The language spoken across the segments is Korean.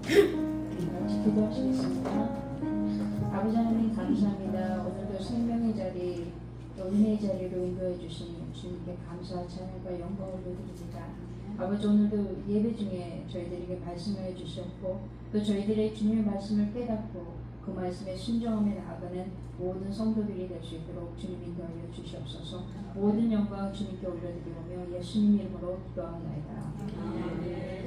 같이 기도하시겠습니다. 아버지 하나님 감사합니다. 오늘도 생명의 자리, 은혜의 자리로 인도해 주신 주님께 감사와 찬양과 영광을 드립니다. 아버지 오늘도 예배 중에 저희들에게 말씀을 해주셨고 또 저희들의 주님의 말씀을 깨닫고 그 말씀에 순종하며 나아가는 모든 성도들이 될 수 있도록 주님 인도하여 주시옵소서. 모든 영광 주님께 올려드리오며 예수님 이름으로 기도하옵나이다. 아멘.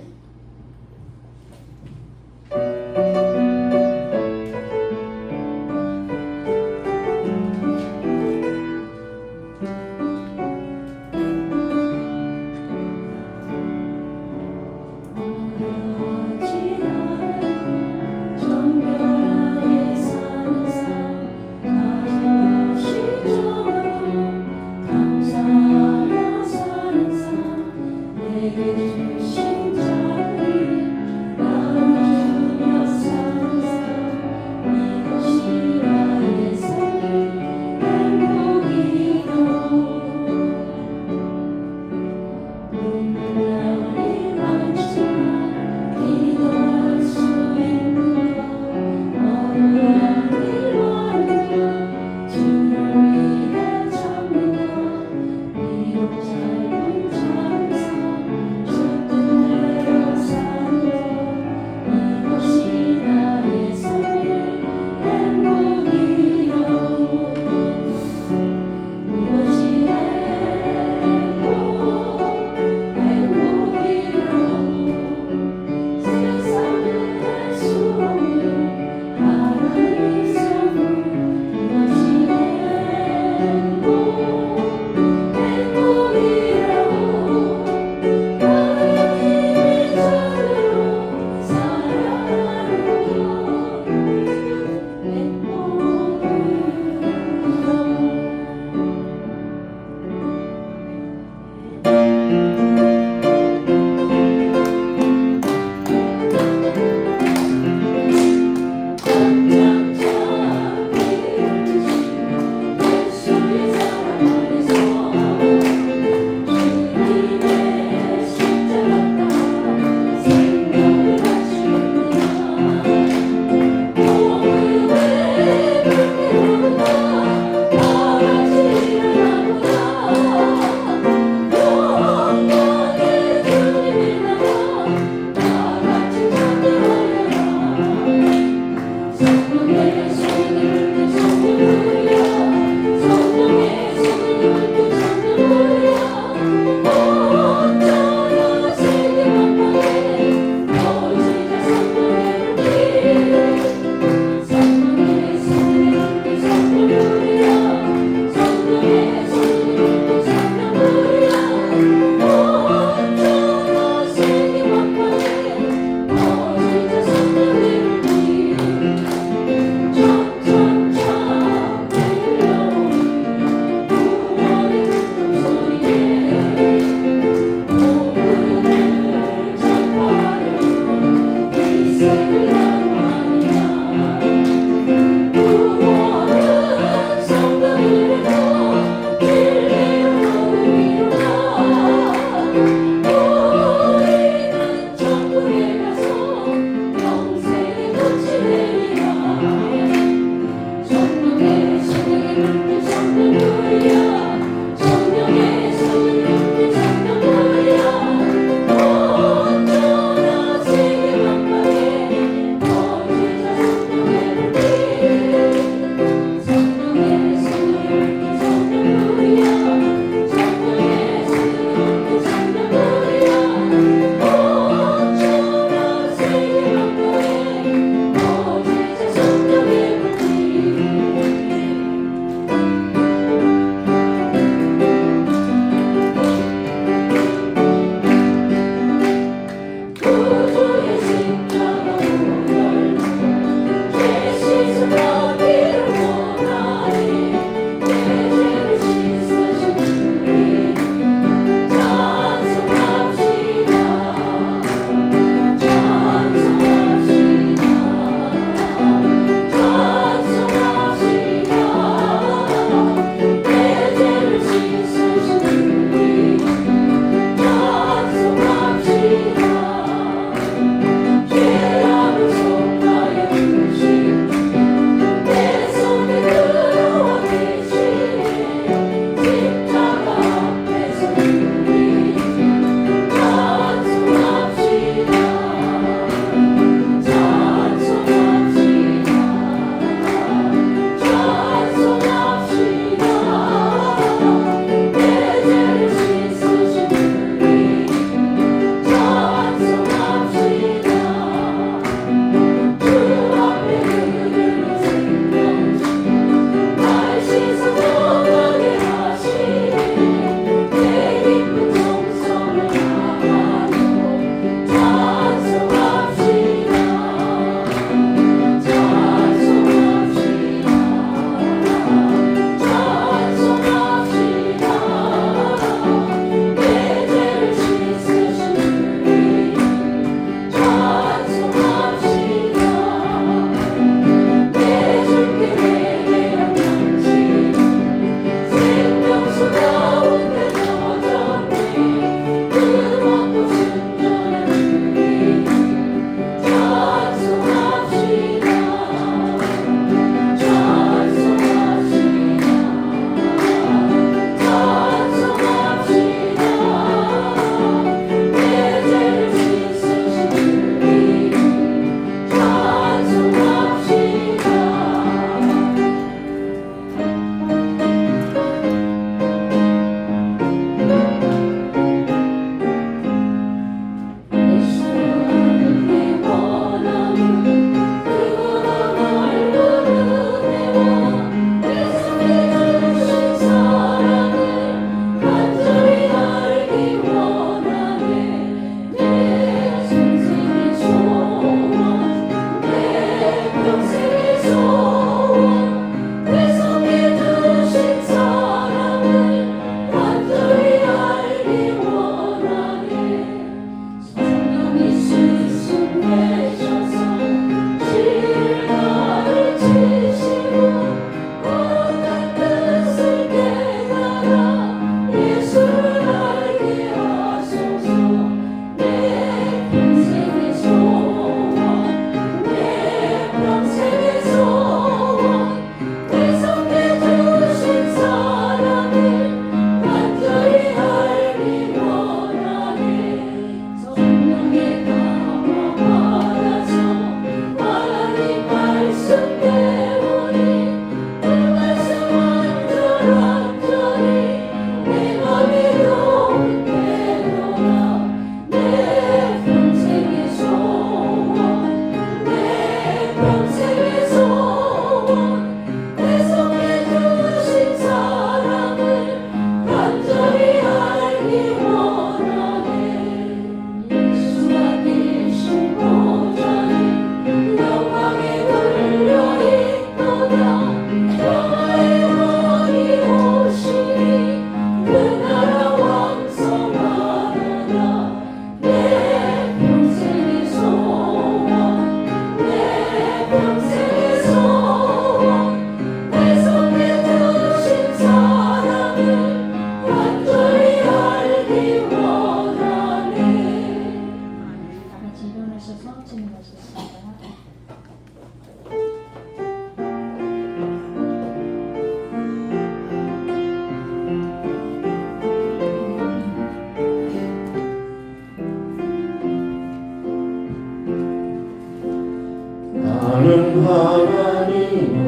나는 하나님을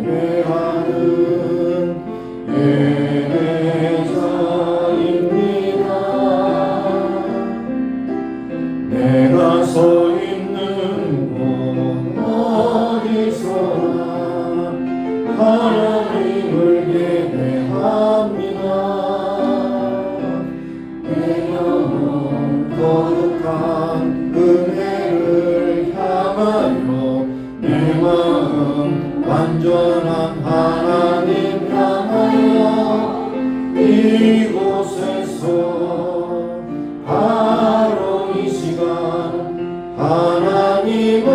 예배하는 예배자입니다. 내가 서 있는 곳 어디서나 하나님을 예배합니다. 내 영혼 거룩한 은혜를 향하여 내 마음 완전한 하나님 향하여 이곳에서 바로 이 시간 하나님을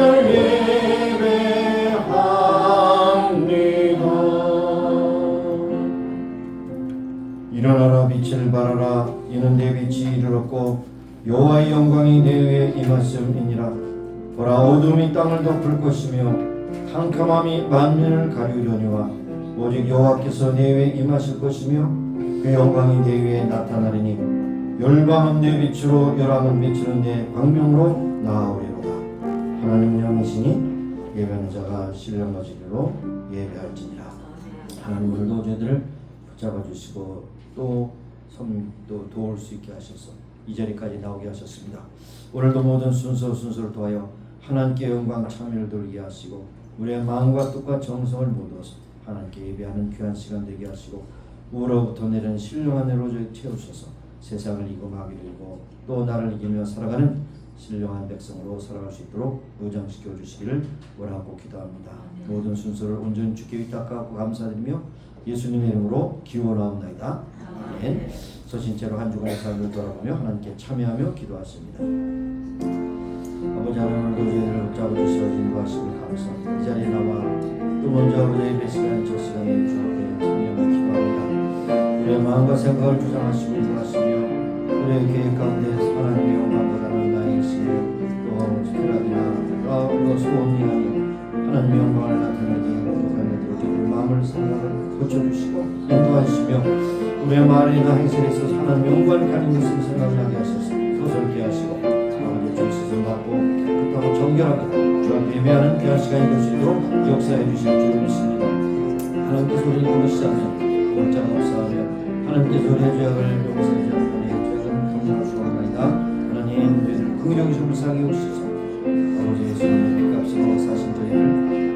예배합니다. 일어나라 빛을 발하라 이는 내 빛이 이르렀고 여호와의 영광이 내 위에 임하심이니라. 보라 어둠이 땅을 덮을 것이며 캄캄함이 만민을 가리우려니와 오직 여호와께서 내 위에 임하실 것이며 그 영광이 내 위에 나타나리니 열방은 내 빛으로 열왕은 비추는 내 광명으로 나아오리로다. 하나님 영이시니 예배하는 자가 신령거지기로 예배할지니라. 하나님 오늘도 저희들을 붙잡아 주시고 또 도울 수 있게 하셔서 이 자리까지 나오게 하셨습니다. 오늘도 모든 순서를 도하여 하나님께 영광 참여를 돌리게 하시고 우리의 마음과 뜻과 정성을 모두어서 하나님께 예배하는 귀한 시간 되게 하시고 우로부터 내리는 신령한 은혜로 채우셔서 세상을 이기고 마귀를 이기고 또 나를 이기며 살아가는 신령한 백성으로 살아갈 수 있도록 무장시켜 주시기를 원하고 기도합니다. 모든 순서를 온전히 주께 위탁하고 감사드리며 예수님의 이름으로 기원하옵나이다. 아멘. 서신체로 한 주간의 삶을 돌아보며 하나님께 참여하며 기도하십니다. 아버지 하나님 오늘도 저희를 붙잡아 주시어 인도하시길 감사합니다. 이 자리에 나와 또 먼저 아버지의 예배 시간 저 시간에 주 앞에 참여하며 기도합니다. 우리의 마음과 생각을 주장하시고 인도하시며 우리의 계획 가운데 하나님의 영광보다는 나의 일심을 또 쾌락이나 우리가 소원이 아닌 하나님의 영광을 나타내게 행복한 것으로 저희의 마음을 생각을 고쳐주시고 인도하시며 우리의 말이나 행실에 있어서 하나님의 영광을 가리는 것을 생각나게 하셔서 소설케 하시고 아버지 주 시선 받고 깨끗하고 정결하게 주 앞에 예배하는 귀한 시간이 될 수 있도록 역사해 주실 줄 믿습니다. 하나님께서 우리를 부르시자면 올자가 없사하며 하나님께서 우리의 죄악을 용서해 주시는 죄악은 감당할 수 없나이다. 하나님 저희를 긍휼히 불쌍히 여기소서. 아버지 예수님의 빚값으로 사신 저희를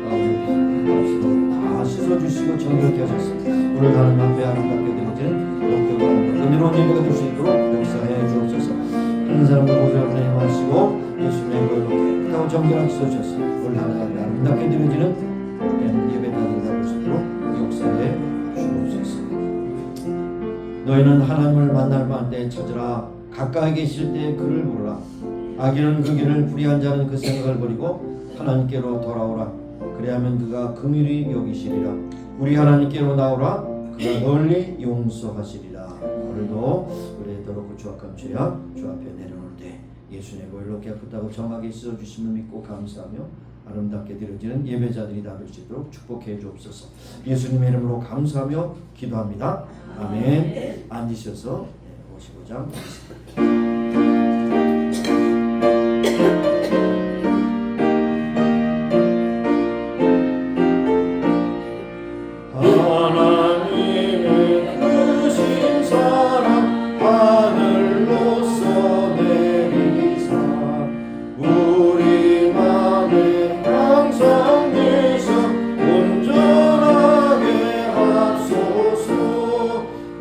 아버지 빚값으로 다 씻어주시고 정결케 하셨습니다. 오늘 하나님 앞에 아름답게 드리는 역대와 은혜로운 예배가 될 수 있도록 역사해 주옵소서. 한 사람을 보좌로 임하시고 예수님의 보혈로 깨끗하고 정결하게 씻어주셨습니다. 오늘 하나님 앞에 아름답게 드려지는 예배가 될 수 있도록 역사해 주옵소서. 너희는 하나님을 만날 만때 찾으라. 가까이 계실 때 그를 부르라. 악인은 그 길을 불의한 자는 그 생각을 버리고 하나님께로 돌아오라. 그리하면 그가 긍휼히 여기시리라. 우리 하나님께로 나오라. 그가 널리 용서하시리라. 오늘도 우리의 더럽고 추악한 죄악 주 앞에 내려놓을 때 예수님의 보혈로 깨끗하고 정하게 씻어주심을 믿고 감사하며 아름답게 드려지는 예배자들이 다 될 수 있도록 축복해 주옵소서. 예수님의 이름으로 감사하며 기도합니다. 아멘. 앉으셔서 55장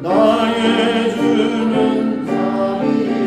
나의 주는 자비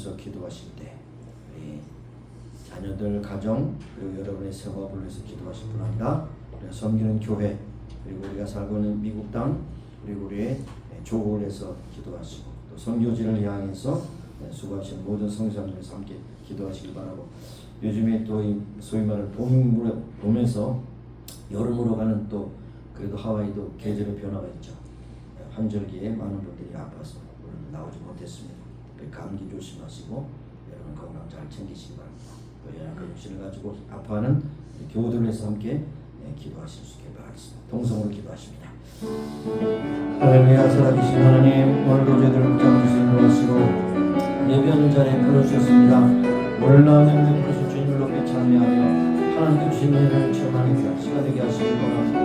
위해서 기도하실 때 우리 자녀들 가정 그리고 여러분의 생업을 위해서 기도하실 뿐 아니라 우리가 섬기는 교회 그리고 우리가 살고 있는 미국 땅 그리고 우리의 조국을 위해서 기도하시고 또 선교지를 향해서 수고하시는 모든 성사님들과 함께 기도하시기 바라고 요즘에 또 이 소위 말하는 봄에서 여름으로 가는 또 그래도 하와이도 계절의 변화가 있죠. 환절기에 많은 분들이 아파서 오늘 나오지 못했습니다. 감기 조심하시고 여러분 건강 잘 챙기시기 바랍니다. 또 연약한 육신을 가지고 아파하는 교우들을 위해서 함께 기도하실 수 있게 바라겠습니다. 동성으로 기도하십니다. 할렐루야. 살아계신 하나님 오늘도 저희들을 붙잡으시고 하시고 예배하는 자리에 불러주셨습니다. 오늘 나오는 그리스도 주님을 높이 찬미하며 하나님께 주신 은혜를 체험하는 시간 되게 하시기 바랍니다.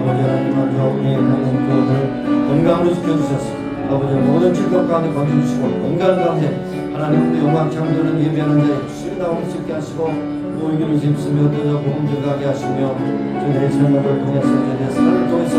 아버지 하나님 먼저 우리의 모든 교우들 건강으로 지켜주셨습니다. 아버지 모든 질병 가운데 건져주시고 건강 가운데 하나님의 영광 창조는 예배하는 자에 주시는 나올 수 있게 하시고 모이기를 힘쓰며 또 복음 증가하게 하시며 저희들의 생각을 통해서 저희들의 삶을 통해서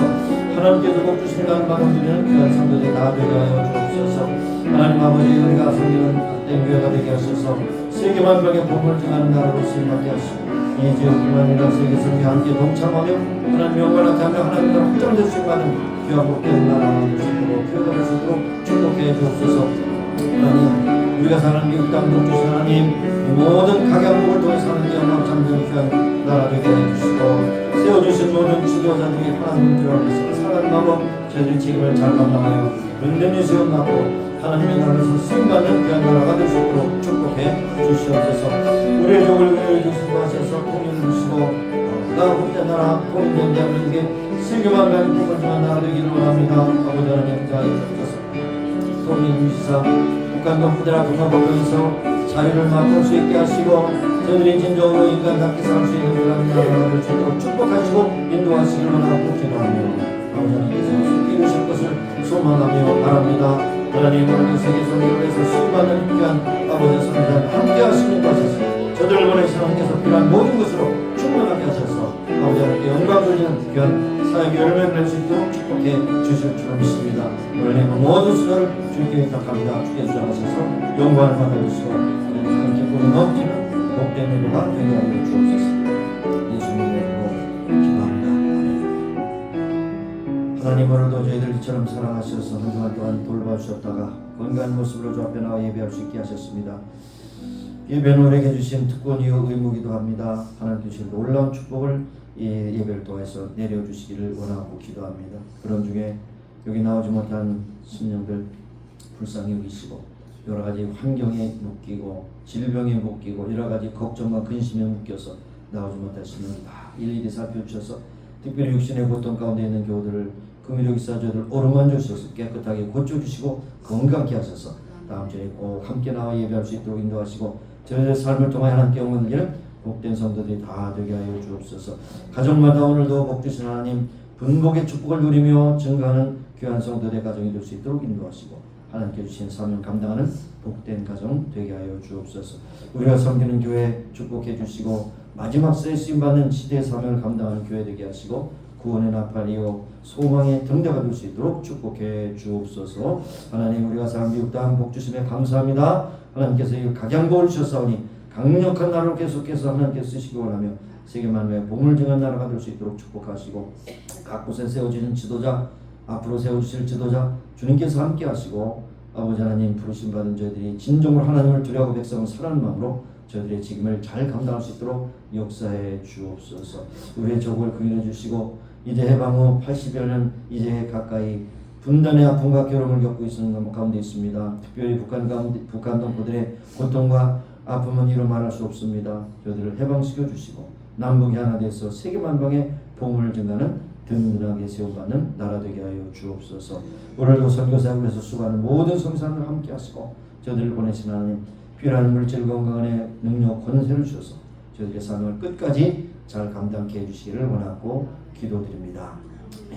하나님께서 복 주시는 가운데 누리는 귀한 성도들이 다 되게 하여 주옵소서. 하나님 아버지 우리가 섬기는 된 교회가 되게 하셔서 세계만 병의 복음을 증하는 나라로 쓰임받게 하시고 이 지역뿐만 아니라 세계 선교에 함께 동참하며 하나님 영광을 나타내며 하나님과 확장될 수 있는 귀한 복된 나라가 될 수 있도록 교회가 될 수 있도록 축복해 주옵소서. 하나님 우리가 사는 미국 땅 복 주신 하나님 모든 각양복을 통해서 하나님께 영광 참된 귀한 나라 되게 해주시고 세워주신 모든 지도자들이 하나님을 들어가서 사랑하는 마음으로 저희들의 책임을 잘 감당하여 은근히 세움받고 하나님의 나라에서 쓰임받는 귀한 나라가 될 수 있도록 축복해 주시옵소서. 우리의 종을 위해 주시고 하셔서 통일을 주시고 나 혼자 나라 통일된 대한민국에 세계만 가는 복을 주는 나라 되기를 원합니다. 아버지 하나님 자유주옵소서. 통일 주시사 북한과 후대라 동아법에서 자유를 맛볼 수 있게 하시고 저들이 진정으로 인간답게 살 수 있는 그런 나라를 주도록 축복하시고 인도하시기를 원하고 기도하며 아버지 하나님께서 속히 이루실 것을 소망하며 바랍니다. 하나님 오늘 세계 선교를 해서 수많은 귀한 아버지 선교사님 함께 하시는 것에서 저들을 보내신 하나님께서 필요한 모든 것으로 충분하게 하셔서 아버지 하나님께 영광 돌리는 귀한 사역의 열매를 낼 수 있도록 축복해 주실 줄 믿습니다. 오늘 모든 수고를 주님께 부탁합니다. 주께 주장하셔서 영광을 받아주시고 큰 기쁨이 넘치는 복된 예배가 되게 하여 주옵소서. 예수님의 이름으로 기도합니다. 하나님 오늘도 저희들 이처럼 사랑하셔서 한 주간 동안 돌봐주셨다가 건강한 모습으로 주 앞에 나와 예배할 수 있게 하셨습니다. 예배는 우리에게 주신 특권이요 의무기도 합니다. 하나님 주신 놀라운 축복을 예배를 통해서 내려주시기를 원하고 기도합니다. 그런 중에 여기 나오지 못한 심령들 불쌍히 여기시고 여러 가지 환경에 묶이고 질병에 묶이고 여러 가지 걱정과 근심에 묶여서 나오지 못한 심령들 다 일일이 살펴주셔서 특별히 육신의 고통 가운데 있는 교우들을 금요일 기사저들 오르만 주셔서 깨끗하게 고쳐주시고 건강케 하셔서 다음 주에 꼭 함께 나와 예배할 수 있도록 인도하시고 저희의 삶을 통해 하나님께 영광을 드리는 복된 성도들이 다 되게 하여 주옵소서. 가정마다 오늘도 복 주신 하나님 분복의 축복을 누리며 증가하는 귀한 성도들의 가정이 될 수 있도록 인도하시고 하나님께 주신 사명 감당하는 복된 가정 되게 하여 주옵소서. 우리가 섬기는 교회 축복해 주시고 마지막 세에 쓰임받는 시대의 사명을 감당하는 교회 되게 하시고 구원의 나팔이요 소망의 등대가 될 수 있도록 축복해 주옵소서. 하나님 우리가 사는 미국 땅 복 주심에 감사합니다. 하나님께서 이 각양복을 주셨사오니 강력한 나라로 계속해서 하나님께서 쓰시기 원하며 세계 만국에 복을 증한 나라가 될 수 있도록 축복하시고 각 곳에 세워지는 지도자 앞으로 세워주실 지도자 주님께서 함께 하시고 아버지 하나님 부르심 받은 저희들이 진정으로 하나님을 두려워하고 백성을 사랑하는 마음으로 저희들의 직임을 잘 감당할 수 있도록 역사해 주옵소서. 우리의 조국을 긍휼해 주시고 이제 해방 후 80여 년 이제 가까이 분단의 아픔과 괴로움을 겪고 있는 가운데 있습니다. 특별히 북한 동포들의 고통과 아픔은 이루 말할 수 없습니다. 저희들을 해방시켜 주시고 남북이 하나 돼서 세계 만방에 복음을 증가하는 든든하게 세워받는 나라 되게 하여 주옵소서. 오늘도 선교사역을 해서 수고하는 모든 선교사님을 함께 하시고 저희들을 보내신 하나님 필요한 물질 건강의 능력 권세를 주셔서 저희들의 삶을 끝까지 잘 감당케 해주시기를 원하고 기도드립니다.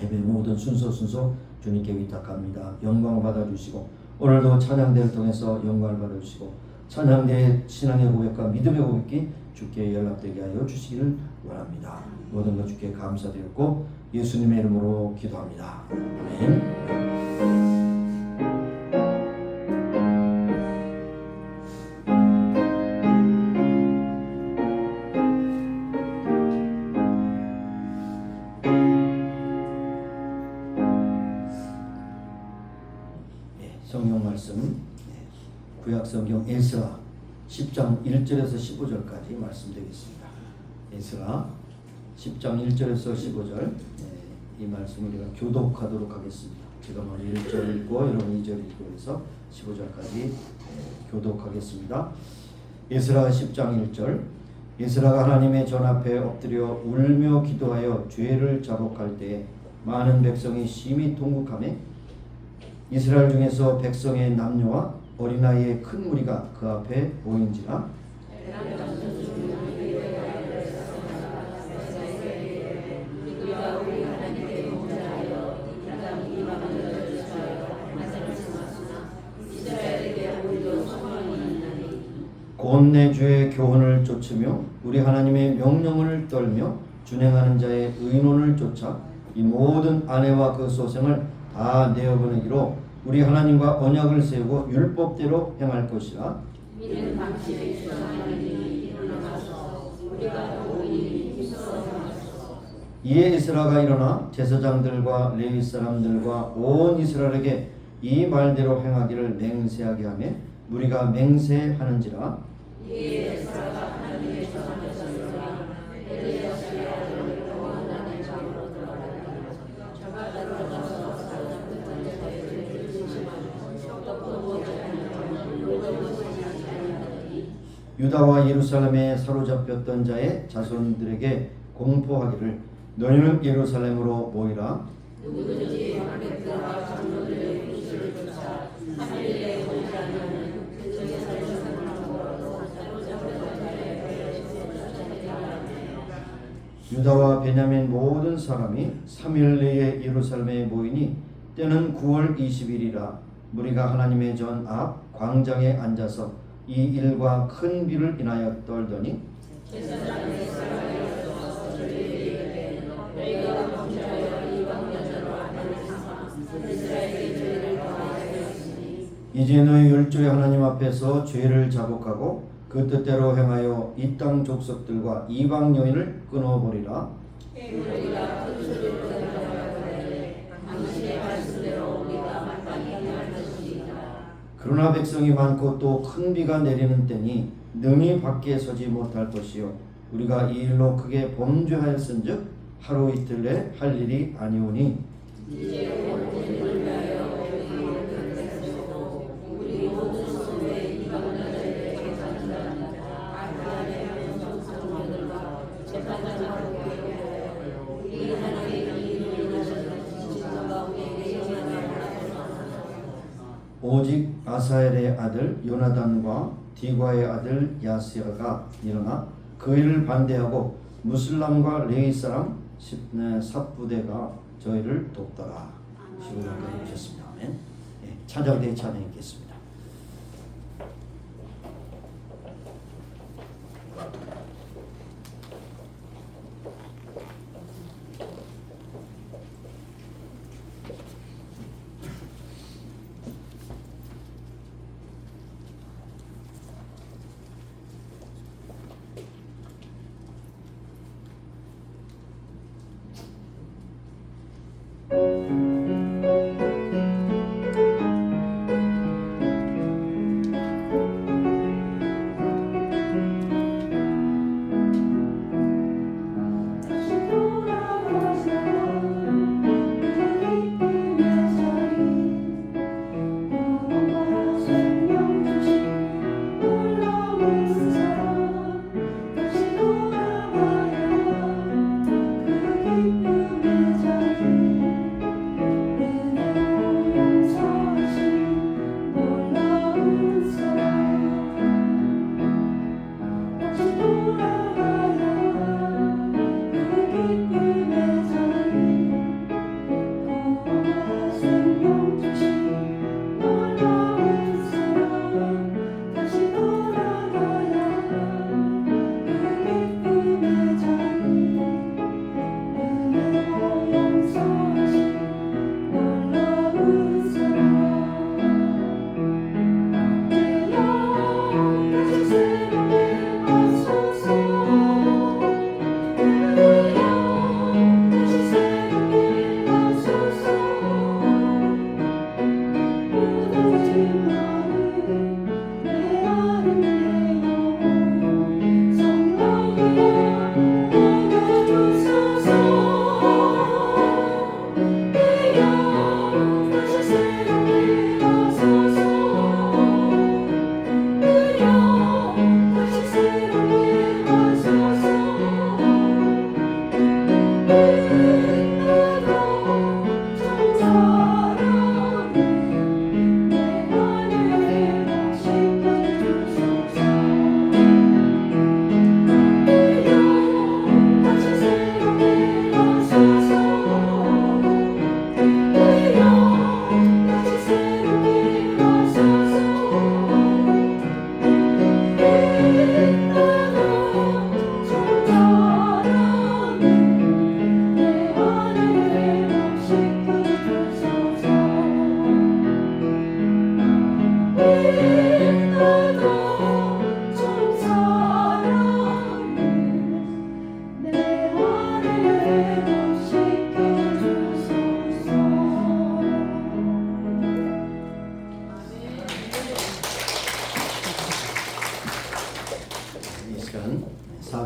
예배 모든 순서 주님께 위탁합니다. 영광을 받아주시고 오늘도 찬양대를 통해서 영광을 받아주시고 찬양대의 신앙의 고백과 믿음의 고백이 주께 연락되게 하여 주시기를 원합니다. 모든 것 주께 감사드렸고 예수님의 이름으로 기도합니다. 아멘. 성경 말씀 구약 성경 에스라 10장 1절에서 15절까지 말씀드리겠습니다. 에스라 10장 1절에서 15절 이 말씀을 우리가 교독하도록 하겠습니다. 제가 먼저 1절 읽고 여러분 2절 읽고 해서 15절까지 교독하겠습니다. 에스라 10장 1절 에스라가 하나님의 전 앞에 엎드려 울며 기도하여 죄를 자복할 때에 많은 백성이 심히 통곡하며 이스라엘 중에서 백성의 남녀와 어린아이의 큰 무리가 그 앞에 모인지라 곧 내 주의 교훈을 쫓으며 우리 하나님의 명령을 떨며 준행하는 자의 의논을 쫓아 이 모든 아내와 그 소생을 다 내어보내기로 우리 하나님과 언약을 세우고 율법대로 행할 것이라. 이는 당신의 주 하나님이 일어나서 우리가 도우니 힘써. 이에 이스라가 일어나 제사장들과 레위 사람들과 온 이스라엘에게 이 말대로 행하기를 맹세하게 하며 우리가 맹세하는지라. 이에 이스라가 하나님의 전하는 자들과 엘리야스의 아들 요한의 장으로 들어가니 저가 들어가서 사람들 자들을 조심하고 떡도 유다와 예루살렘에 사로잡혔던 자의 자손들에게 공포하기를 너희는 예루살렘으로 모이라. 누구든지 관객들과 장로들의 구실을 쫓아 3일에 오지 않으면 그들의 유다와 베냐민 모든 사람이 3일 내에 예루살렘에 모이니 때는 9월 20일이라. 무리가 하나님의 전 앞 광장에 앉아서 이 일과 큰 비를 인하여 떨더니 이제 너희 율조의 하나님 앞에서 죄를 자복하고 그 뜻대로 행하여 이 땅 족속들과 이방 여인을 끊어버리라. 그러나 백성이 많고 또 큰 비가 내리는 때니 능히 밖에 서지 못할 것이요 우리가 이 일로 크게 범죄하였은즉 하루 이틀 내 할 일이 아니오니 오직 아사엘의 아들 요나단과 디과의 아들 야스야가 일어나 그 일을 반대하고 무슬람과 레위 사람 삽부대가 저희를 돕더라. 15절까지 보셨습니다. 아멘. 찬양대 찬양 읽겠습니다.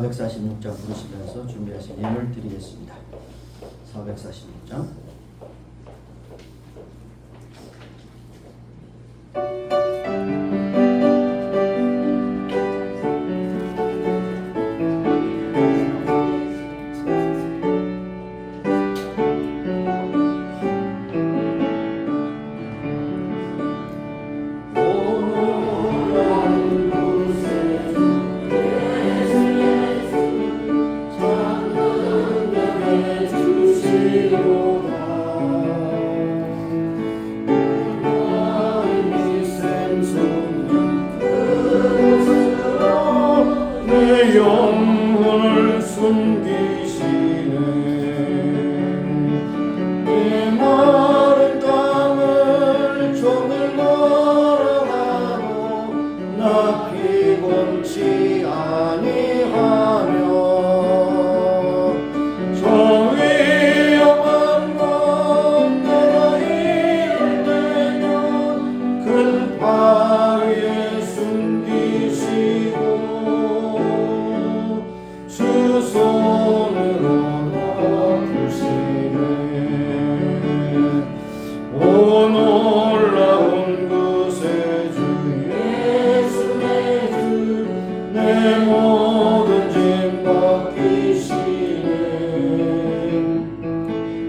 446장 부르시면서 준비하신 예물 드리겠습니다. 446장. 영혼을 숨기시네. 내 마른 땅을 종일 걸어가도 나 피곤치 아니하며 저 위험한 곳 내가 이를 때면 큰 바위에 숨기시고 주 손으로 덮으시네. 오 놀라운 구세주 예수 내 주 내 모든 짐 벗기시네.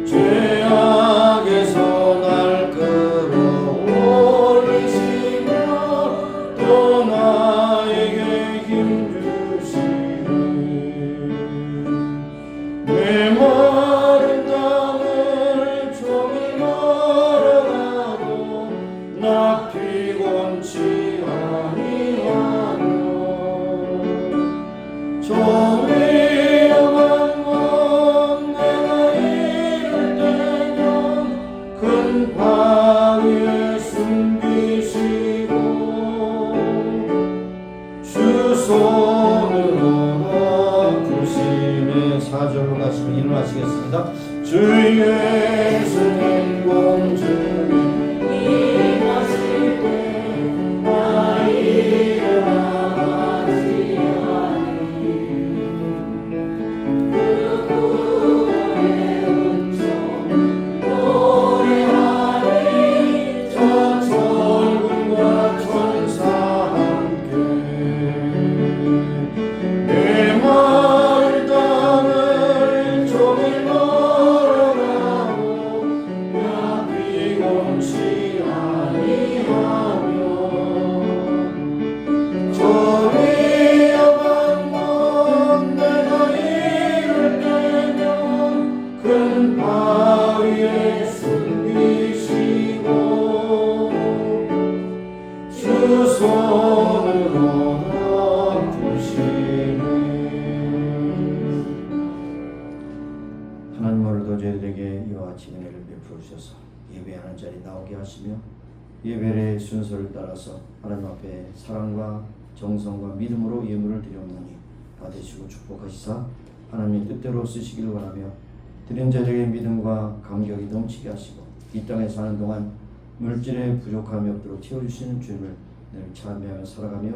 죄악에서 날 끌어올리시며 또 나에게 힘 주시네. 내 마른 땅을 종일 걸어가도 나 피곤치 아니하며 저 위험한 곳 내가 이를 때면 큰 바위에 숨기시고 주 손으로 덮으시네. 4절로 가시면 일어나시겠습니다. 주 예수님 공중에 임하실 때 나 일어나지 아니. 그 구원의 은총 노래하리. 저 천군과 천사 함께 내 마을 땅을 종일 걸어가고 나 피곤치 아니하며 저 위험한 곳 내가 이를 때면 큰 바위에 숨기시고 주 손으로 덮으시네. 하나님 오늘도 저희들에게 이와 같이 은혜를 베풀어 주셔서 예배하는 자리 나오게 하시며 예배의 순서를 따라서 하나님 앞에 사랑과 정성과 믿음으로 예물을 드려옵나니 받으시고 축복하시사 하나님의 뜻대로 쓰시길 원하며 드린 자들에게 믿음과 감격이 넘치게 하시고 이 땅에 사는 동안 물질에 부족함이 없도록 채워주시는 주님을 늘 찬미하며 살아가며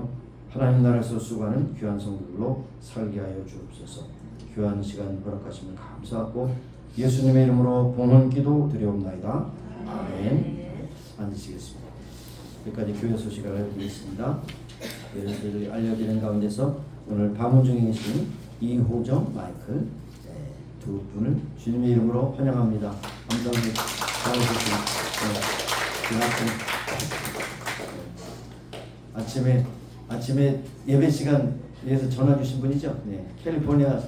하나님 나라에서 수고하는 귀한 성도들로 살게 하여 주옵소서. 귀한 시간 허락하시면 감사하고 예수님의 이름으로 봉헌 기도 드려옵나이다. 아멘. 앉으시겠습니다. 여기까지 교회 소식을 알려드리겠습니다. 여러분들이 알려드리는 가운데서 오늘 방문 중에 계신 이호정 마이클 두 분을 주님의 이름으로 환영합니다. 감사합니다. 아침에 예배 시간에서 전화 주신 분이죠. 네, 캘리포니아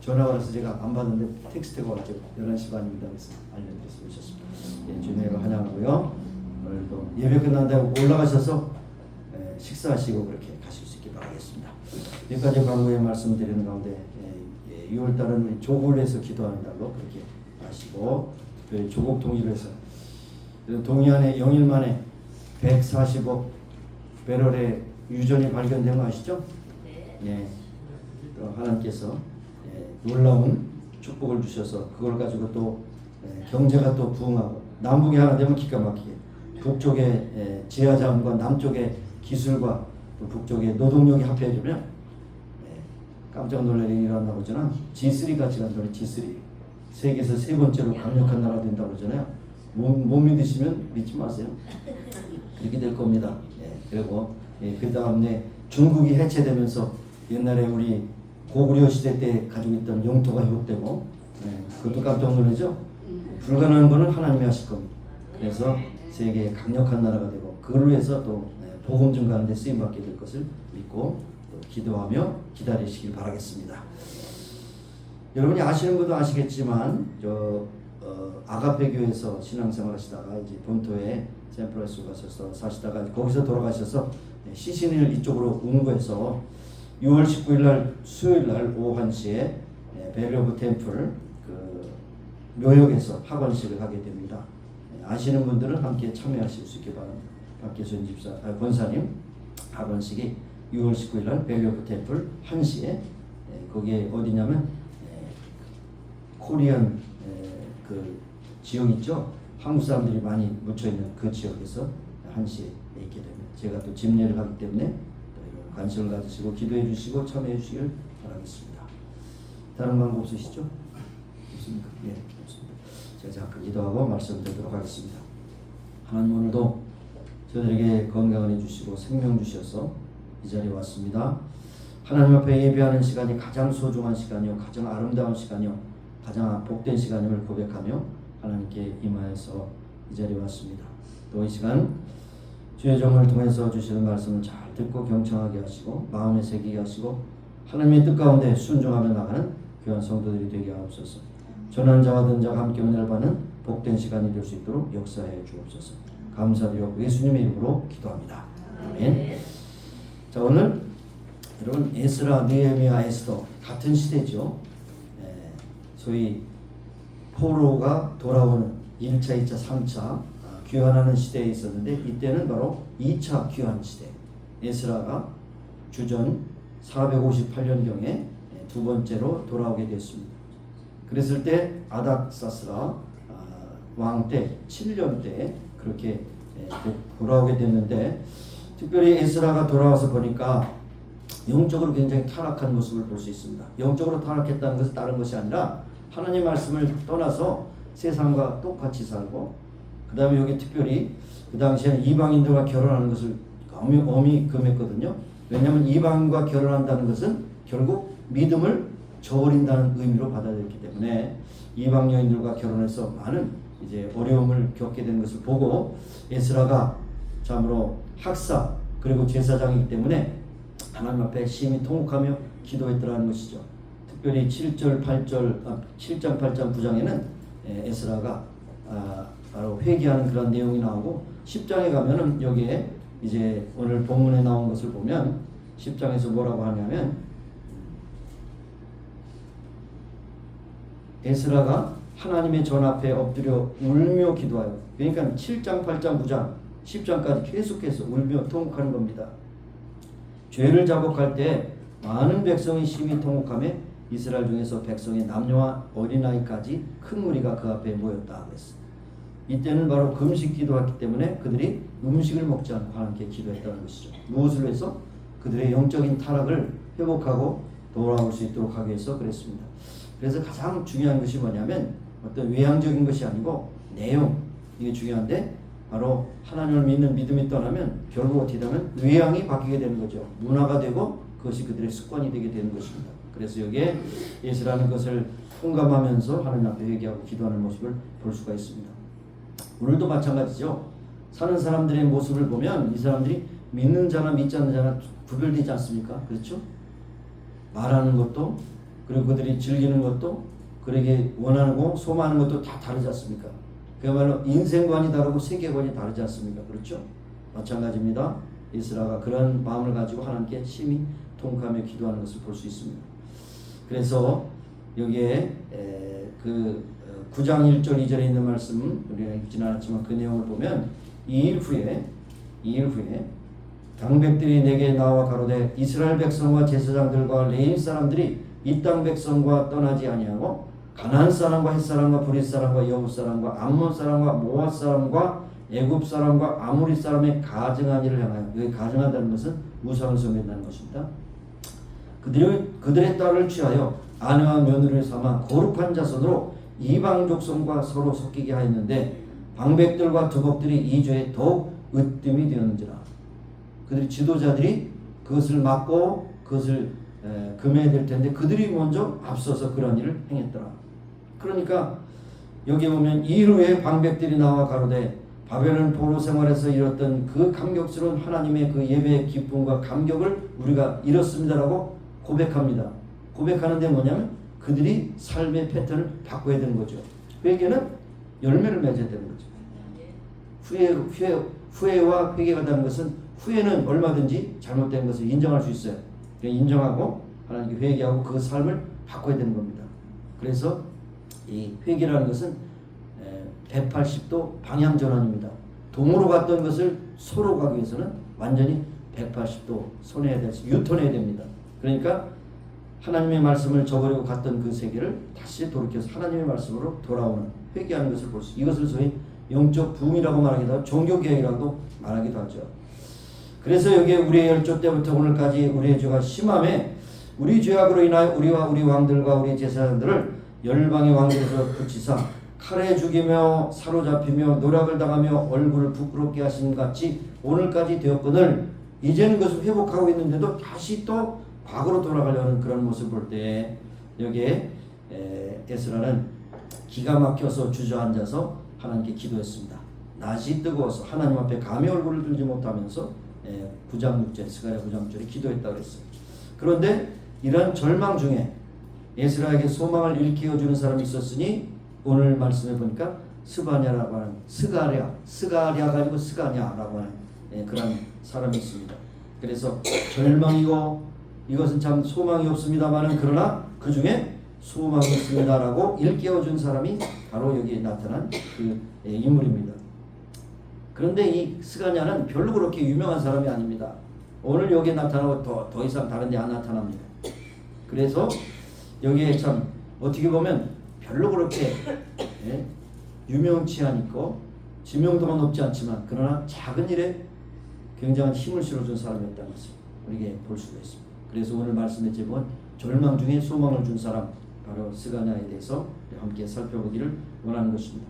전화가 와서 제가 안 받았는데 텍스트가 왔죠. 11시 반입니다. 그래서 알려드려서 오셨습니다. 네, 주님의 이름으로 환영하고요. 오늘도 예배 끝난다고 올라가셔서 식사하시고 그렇게 가실 수 있길 바라겠습니다. 여기까지 광고의 말씀드리는 가운데 6월달은 우리 조국을 위해서 기도하는 달로 그렇게 하시고 특별히 조국 통일을 해서 동해안에 0일 만에 140억 배럴의 유전이 발견된 거 아시죠? 네. 또 하나님께서 놀라운 축복을 주셔서 그걸 가지고 또 경제가 또 부흥하고 남북이 하나 되면 기가 막히게 북쪽의 지하자원과 남쪽의 기술과 또 북쪽의 노동력이 합해지면 깜짝 놀랄 일이 일어난다고 그러잖아. G3 같이 간다고 그래. G3 세계에서 세 번째로 강력한 나라가 된다고 그러잖아요. 못 믿으시면 믿지 마세요. 그렇게 될 겁니다. 예, 그리고 그 다음에 중국이 해체되면서 옛날에 우리 고구려 시대 때 가지고 있던 영토가 회복되고 그것도 깜짝 놀라죠. 불가능한 거는 하나님이 하실 겁니다. 그래서 세계의 강력한 나라가 되고 그걸 위해서 또 복음 증가하는 데 쓰임받게 될 것을 믿고 또 기도하며 기다리시길 바라겠습니다. 여러분이 아시는 분도 아시겠지만 아가페 교회에서 신앙생활 하시다가 이제 본토에 샌프란시스코 가셔서 사시다가 거기서 돌아가셔서 시신을 이쪽으로 옮겨서 6월 19일 날 수요일 날 오후 1시에 벨리 오브 템플 그 묘역에서 학원식을 하게 됩니다. 아시는 분들은 함께 참여하실 수 있게 바랍니다. 박계순 집사, 권사님 학원식이 6월 19일 날 벨리 오브 템플 1시에 거기에 어디냐면 코리안 그 지역 있죠. 한국 사람들이 많이 묻혀 있는 그 지역에서 1시에 있게 됩니다. 제가 또 집례를 하기 때문에 관심을 가지시고 기도해 주시고 참여해 주시길 바라겠습니다. 다른 방법 없으시죠? 없습니까? 예, 없습니다. 제가 잠깐 기도하고 말씀드리도록 하겠습니다. 하나님 오늘도 저들에게 건강을 해주시고 생명 주셔서 이 자리에 왔습니다. 하나님 앞에 예배하는 시간이 가장 소중한 시간이요, 가장 아름다운 시간이요, 가장 복된 시간임을 고백하며 하나님께 임하여서 이 자리에 왔습니다. 또 이 시간 주의 종을 통해서 주시는 말씀을 잘 듣고 경청하게 하시고 마음에 새기게 하시고 하나님의 뜻 가운데 순종하며 나가는 귀한 성도들이 되게 하옵소서. 전한 자와 든 자가 함께 은혜를 받는 복된 시간이 될 수 있도록 역사해 주옵소서. 감사드리고 예수님의 이름으로 기도합니다. 아멘. 자, 오늘 여러분 에스라, 느헤미야, 에스더 같은 시대죠. 소위 포로가 돌아오는 1차, 2차, 3차 귀환하는 시대에 있었는데 이때는 바로 2차 귀환 시대. 에스라가 주전 458년경에 두 번째로 돌아오게 됐습니다. 그랬을 때 아닥사스라 왕 때 7년 때 그렇게 돌아오게 됐는데 특별히 에스라가 돌아와서 보니까 영적으로 굉장히 타락한 모습을 볼 수 있습니다. 영적으로 타락했다는 것은 다른 것이 아니라 하나님 말씀을 떠나서 세상과 똑같이 살고 그 다음에 여기 특별히 그 당시에는 이방인들과 결혼하는 것을 엄히 금했거든요. 왜냐하면 이방인과 결혼한다는 것은 결국 믿음을 저버린다는 의미로 받아들였기 때문에 이방 여인들과 결혼해서 많은 이제 어려움을 겪게 된 것을 보고 에스라가 참으로 학사 그리고 제사장이기 때문에 하나님 앞에 심히 통곡하며 기도했더라는 것이죠. 특별히 7장 8장 9장에는 에스라가 바로 회개하는 그런 내용이 나오고 10장에 가면은 여기에 이제 오늘 본문에 나온 것을 보면 10장에서 뭐라고 하냐면 에스라가 하나님의 전 앞에 엎드려 울며 기도하여 그러니까 7장 8장 9장 10장까지 계속해서 울며 통곡하는 겁니다. 죄를 자복할 때 많은 백성이 심히 통곡하며 이스라엘 중에서 백성의 남녀와 어린아이까지 큰 무리가 그 앞에 모였다 그랬습니다. 이때는 바로 금식 기도했기 때문에 그들이 음식을 먹지 않고 하나님께 기도했다는 것이죠. 무엇을 위해서? 그들의 영적인 타락을 회복하고 돌아올 수 있도록 하기 위해서 그랬습니다. 그래서 가장 중요한 것이 뭐냐면 어떤 외향적인 것이 아니고 내용, 이게 중요한데 바로 하나님을 믿는 믿음이 떠나면 결국 어떻게 되면 외향이 바뀌게 되는 거죠. 문화가 되고 그것이 그들의 습관이 되게 되는 것입니다. 그래서 여기에 예수라는 것을 통감하면서 하나님 앞에 회개하고 기도하는 모습을 볼 수가 있습니다. 오늘도 마찬가지죠. 사는 사람들의 모습을 보면 이 사람들이 믿는 자나 믿지 않는 자나 구별되지 않습니까? 그렇죠? 말하는 것도 그리고 그들이 즐기는 것도 그에게 원하고 소망하는 것도 다 다르지 않습니까? 그야말로 인생관이 다르고 세계관이 다르지 않습니까? 그렇죠? 마찬가지입니다. 에스라가 그런 마음을 가지고 하나님께 심히 통곡하며 기도하는 것을 볼 수 있습니다. 그래서 여기에 그 9장 1절 2절에 있는 말씀 우리가 읽지는 않았지만 그 내용을 보면 2일 후에 당백들이 내게 나와 가로되 이스라엘 백성과 제사장들과 레위 사람들이 이 땅 백성과 떠나지 아니하고 가나안 사람과 헷 사람과 브릿 사람과 여부 사람과 암몬 사람과 모압 사람과 애굽 사람과 아모리 사람의 가증한 일을 향하여 여기 가증하다는 것은 우상을 섬긴다는 것입니다. 그들의 딸을 취하여 아내와 며느리를 삼아 거룩한 자손으로 이방 족속과 서로 섞이게 하였는데 방백들과 두목들이 이 죄에 더욱 으뜸이 되었는지라. 그들이 지도자들이 그것을 막고 그것을 금해야 될 텐데 그들이 먼저 앞서서 그런 일을 행했더라. 그러니까 여기 보면 이후에 방백들이 나와 가로되 바벨론 포로 생활에서 잃었던 그 감격스러운 하나님의 그 예배의 기쁨과 감격을 우리가 잃었습니다라고 고백합니다. 고백하는데 뭐냐면 그들이 삶의 패턴을 바꿔야 되는 거죠. 회개는 열매를 맺어야 되는 거죠. 후회와 회개가 되는 것은 후회는 얼마든지 잘못된 것을 인정할 수 있어요. 인정하고 하나님께 회개하고 그 삶을 바꿔야 되는 겁니다. 그래서 이 회개라는 것은 180도 방향 전환입니다. 동으로 갔던 것을 소로 가기 위해서는 완전히 180도 손해야 돼서 유턴해야 됩니다. 그러니까 하나님의 말씀을 저버리고 갔던 그 세계를 다시 돌이켜서 하나님의 말씀으로 돌아오는 회개하는 것을 볼 수 있어요. 이것을 소위 영적 부흥이라고 말하기도 하고 종교개혁이라고 말하기도 하죠. 그래서 여기에 우리의 열조 때부터 오늘까지 우리의 죄가 심함에 우리 죄악으로 인하여 우리와 우리 왕들과 우리 제사장들을 열방의 왕들에서 붙이사 칼에 죽이며 사로잡히며 노략을 당하며 얼굴을 부끄럽게 하신 같이 오늘까지 되었거늘 이제는 그것을 회복하고 있는데도 다시 또 과거로 돌아가려는 그런 모습을 볼 때 여기에 에스라는 기가 막혀서 주저앉아서 하나님께 기도했습니다. 낮이 뜨거워서 하나님 앞에 감히 얼굴을 들지 못하면서 부장육절 스가랴 부장육절에 기도했다고 했어요. 그런데 이런 절망 중에 에스라에게 소망을 일깨워주는 사람이 있었으니 오늘 말씀해 보니까 스바냐라고 하는 스가랴가 아니고 스가냐라고 하는 그런 사람이 있습니다. 그래서 절망이고 이것은 참 소망이 없습니다만은 그러나 그 중에 소망이 있습니다라고 일깨워준 사람이 바로 여기에 나타난 그 인물입니다. 그런데 이 스가냐는 별로 그렇게 유명한 사람이 아닙니다. 오늘 여기에 나타나고 더 이상 다른 데 안 나타납니다. 그래서 여기에 참 어떻게 보면 별로 그렇게 유명치 않고 지명도가 높지 않지만 그러나 작은 일에 굉장한 힘을 실어준 사람이었다는 것을 우리에게 볼 수가 있습니다. 그래서 오늘 말씀의 제목은 절망 중에 소망을 준 사람 바로 스가냐에 대해서 함께 살펴보기를 원하는 것입니다.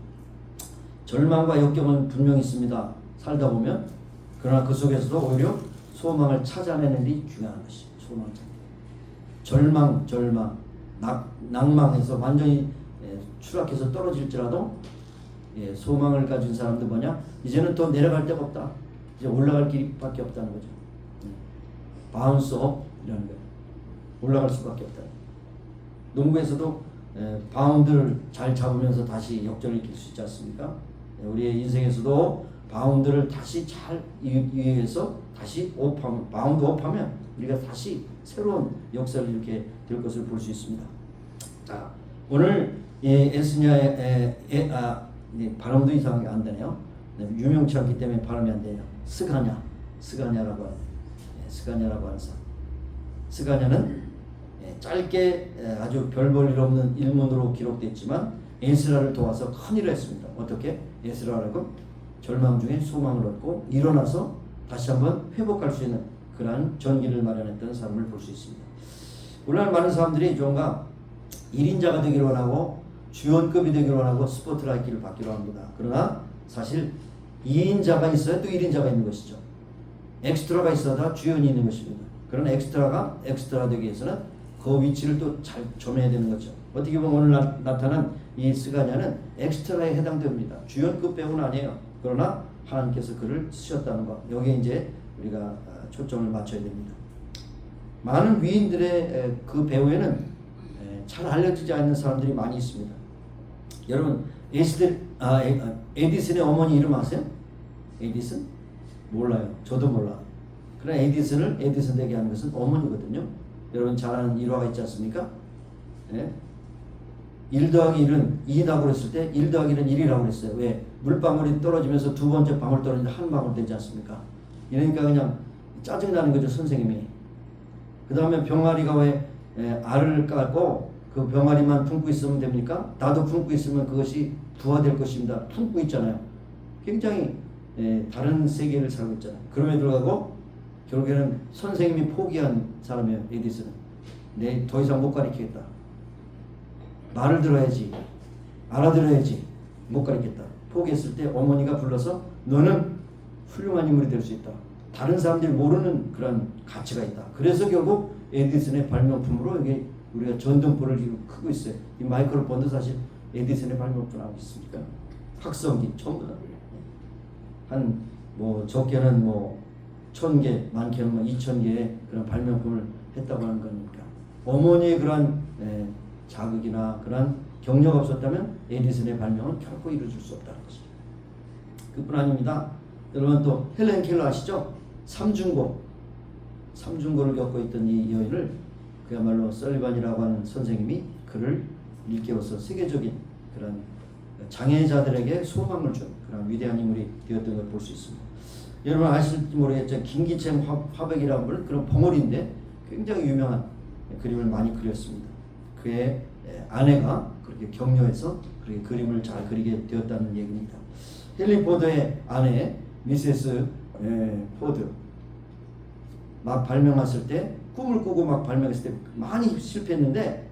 절망과 역경은 분명히 있습니다. 살다 보면 그러나 그 속에서도 오히려 소망을 찾아내는 일이 중요한 것입니다. 소망을 절망, 낭망해서 완전히 추락해서 떨어질지라도 소망을 가진 사람들 뭐냐? 이제는 더 내려갈 데가 없다. 이제 올라갈 길밖에 없다는 거죠. 바운스업 이라는 거예요. 올라갈 수밖에 없다. 농구에서도 바운드를 잘 잡으면서 다시 역전을 일으킬 수 있지 않습니까? 우리의 인생에서도 바운드를 다시 잘 이해해서 다시 바운드 업하면 우리가 다시 새로운 역사를 이렇게 될 것을 볼 수 있습니다. 자, 오늘 에스냐의 발음도 이상하게 안 되네요. 유명치 않기 때문에 발음이 안 돼요. 스가냐라고 하는 사람. 스가냐는 짧게 아주 별 볼 일 없는 일문으로 기록됐지만 에스라를 도와서 큰 일을 했습니다. 어떻게? 에스라라고 절망 중에 소망을 얻고 일어나서 다시 한번 회복할 수 있는 그러한 전기를 마련했던 사람을 볼 수 있습니다. 오늘날 많은 사람들이 뭔가 1인자가 되기를 원하고 주연급이 되기를 원하고 스포트라이트를 받기로 합니다. 그러나 사실 2인자가 있어야 또 1인자가 있는 것이죠. 엑스트라가 있어야 주연이 있는 것입니다. 그러나 엑스트라 되기 위해서는 그 위치를 또 잘 점해야 되는 거죠. 어떻게 보면 오늘 나타난 이 스가냐는 엑스트라에 해당됩니다. 주연급 배우는 아니에요. 그러나 하나님께서 그를 쓰셨다는 것. 여기에 이제 우리가 초점을 맞춰야 됩니다. 많은 위인들의 그 배우에는 잘 알려지지 않는 사람들이 많이 있습니다. 여러분 에디슨의 어머니 이름 아세요? 에디슨? 몰라요. 저도 몰라. 그러나 에디슨 되게 하는 것은 어머니거든요. 여러분 잘 아는 일화가 있지 않습니까? 1 더하기 1은 2라고 그랬을 때 1 더하기 1은 1이라고 그랬어요. 왜? 물방울이 떨어지면서 두 번째 방울 떨어지는데 한 방울 되지 않습니까? 이러니까 그냥 짜증나는 거죠, 선생님이. 그 다음에 병아리가 왜 알을 깔고 그 병아리만 품고 있으면 됩니까? 나도 품고 있으면 그것이 부화될 것입니다. 품고 있잖아요. 굉장히 다른 세계를 살고 있잖아요. 그럼에도 불구하고 결국에는 선생님이 포기한 사람이에요. 에디슨은. 내 더 이상 못 가르치겠다. 말을 들어야지, 알아들어야지, 못 가르치겠다. 포기했을 때 어머니가 불러서 너는 훌륭한 인물이 될 수 있다. 다른 사람들이 모르는 그런 가치가 있다. 그래서 결국 에디슨의 발명품으로 여기 우리가 전등불을 지금 크고 있어요. 이 마이크로폰도 사실 에디슨의 발명품하고 있습니까? 확성기 전부 다. 한 뭐 적게는 뭐 1000개, 많게는 뭐 2000개의 그런 발명품을 했다고 하는 거니까 어머니의 그런 자극이나 그런 격려가 없었다면 에디슨의 발명은 결코 이루어질 수 없다는 것이죠. 그뿐 아닙니다. 여러분 또 헬렌 켈러 아시죠? 삼중고를 겪고 있던 이 여인을 그야말로 설리반이라고 하는 선생님이 그를 일깨워서 세계적인 그런 장애자들에게 소망을 준 그런 위대한 인물이 되었던 걸 볼 수 있습니다. 여러분 아실지 모르겠지만 김기첸 화백이라는 분은 그런 벙어리인데 굉장히 유명한 그림을 많이 그렸습니다. 그의 아내가 그렇게 격려해서 그렇게 그림을 잘 그리게 되었다는 얘기입니다. 헨리 포드의 아내 미세스 포드 막 발명했을 때 꿈을 꾸고 막 발명했을 때 많이 실패했는데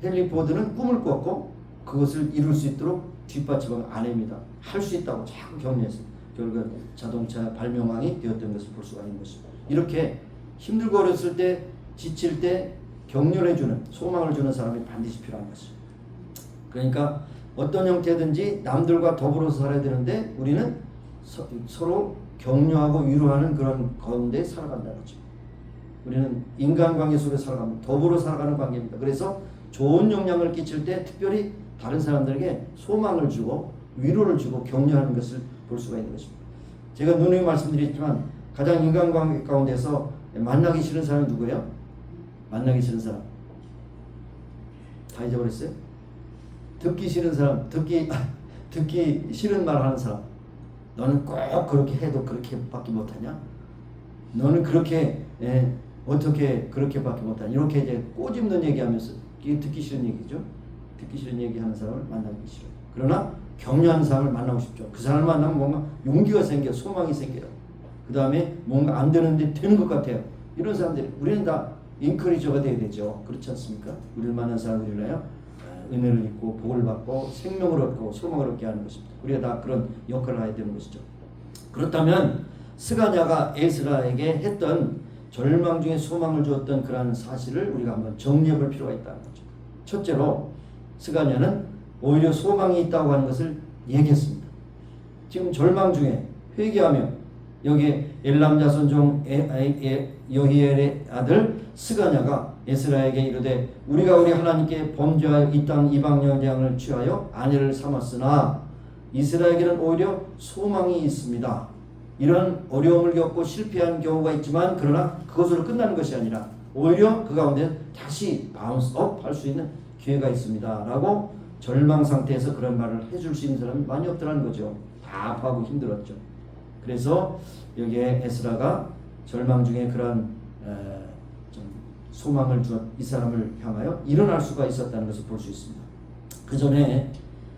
헨리 포드는 꿈을 꿨고 그것을 이룰 수 있도록 뒷받침한 아내입니다. 할 수 있다고 자꾸 격려했어요. 결국 자동차 발명왕이 되었던 것을 볼 수가 있는 것입니다. 이렇게 힘들고 어렸을 때 지칠 때 격려를 해주는 소망을 주는 사람이 반드시 필요한 것입니다. 그러니까 어떤 형태든지 남들과 더불어서 살아야 되는데 우리는 서로 격려하고 위로하는 그런 가운데 살아간다는 거죠. 우리는 인간관계 속에 살아갑니다. 더불어 살아가는 관계입니다. 그래서 좋은 영향을 끼칠 때 특별히 다른 사람들에게 소망을 주고 위로를 주고 격려하는 것을 볼 수가 있는 것입니다. 제가 누누이 말씀드렸지만 가장 인간관계 가운데서 만나기 싫은 사람은 누구예요? 만나기 싫은 사람 다 잊어버렸어요? 듣기 싫은 사람, 듣기 싫은 말 하는 사람. 너는 꼭 그렇게 해도 그렇게밖에 못하냐? 너는 그렇게 어떻게 그렇게밖에 못하냐? 이렇게 이제 꼬집는 얘기하면서 이게 듣기 싫은 얘기죠. 듣기 싫은 얘기하는 사람을 만나기 싫어요. 그러나 격려하는 사람을 만나고 싶죠. 그 사람을 만나면 뭔가 용기가 생겨, 소망이 생겨요. 그 다음에 뭔가 안 되는데 되는 것 같아요. 이런 사람들이 우리는 다 인커리저가 돼야 되죠. 그렇지 않습니까? 우리를 만난 사람들이라요 은혜를 입고 복을 받고 생명을 얻고 소망을 얻게 하는 것입니다. 우리가 다 그런 역할을 해야 되는 것이죠. 그렇다면 스가냐가 에스라에게 했던 절망 중에 소망을 주었던 그러한 사실을 우리가 한번 정리해 볼 필요가 있다는 거죠. 첫째로 스가냐는 오히려 소망이 있다고 하는 것을 얘기했습니다. 지금 절망 중에 회개하며 여기에 엘람 자손 여히엘의 아들 스가냐가 에스라에게 이르되 우리가 우리 하나님께 범죄하여 이 땅 이방 여장을 취하여 아내를 삼았으나 이스라엘에게는 오히려 소망이 있습니다. 이런 어려움을 겪고 실패한 경우가 있지만 그러나 그것으로 끝나는 것이 아니라 오히려 그 가운데 다시 바운스업 할 수 있는 기회가 있습니다. 라고 절망 상태에서 그런 말을 해줄 수 있는 사람이 많이 없더라는 거죠. 다 아파하고 힘들었죠. 그래서 여기에 에스라가 절망 중에 그런 좀 소망을 주어 이 사람을 향하여 일어날 수가 있었다는 것을 볼 수 있습니다. 그 전에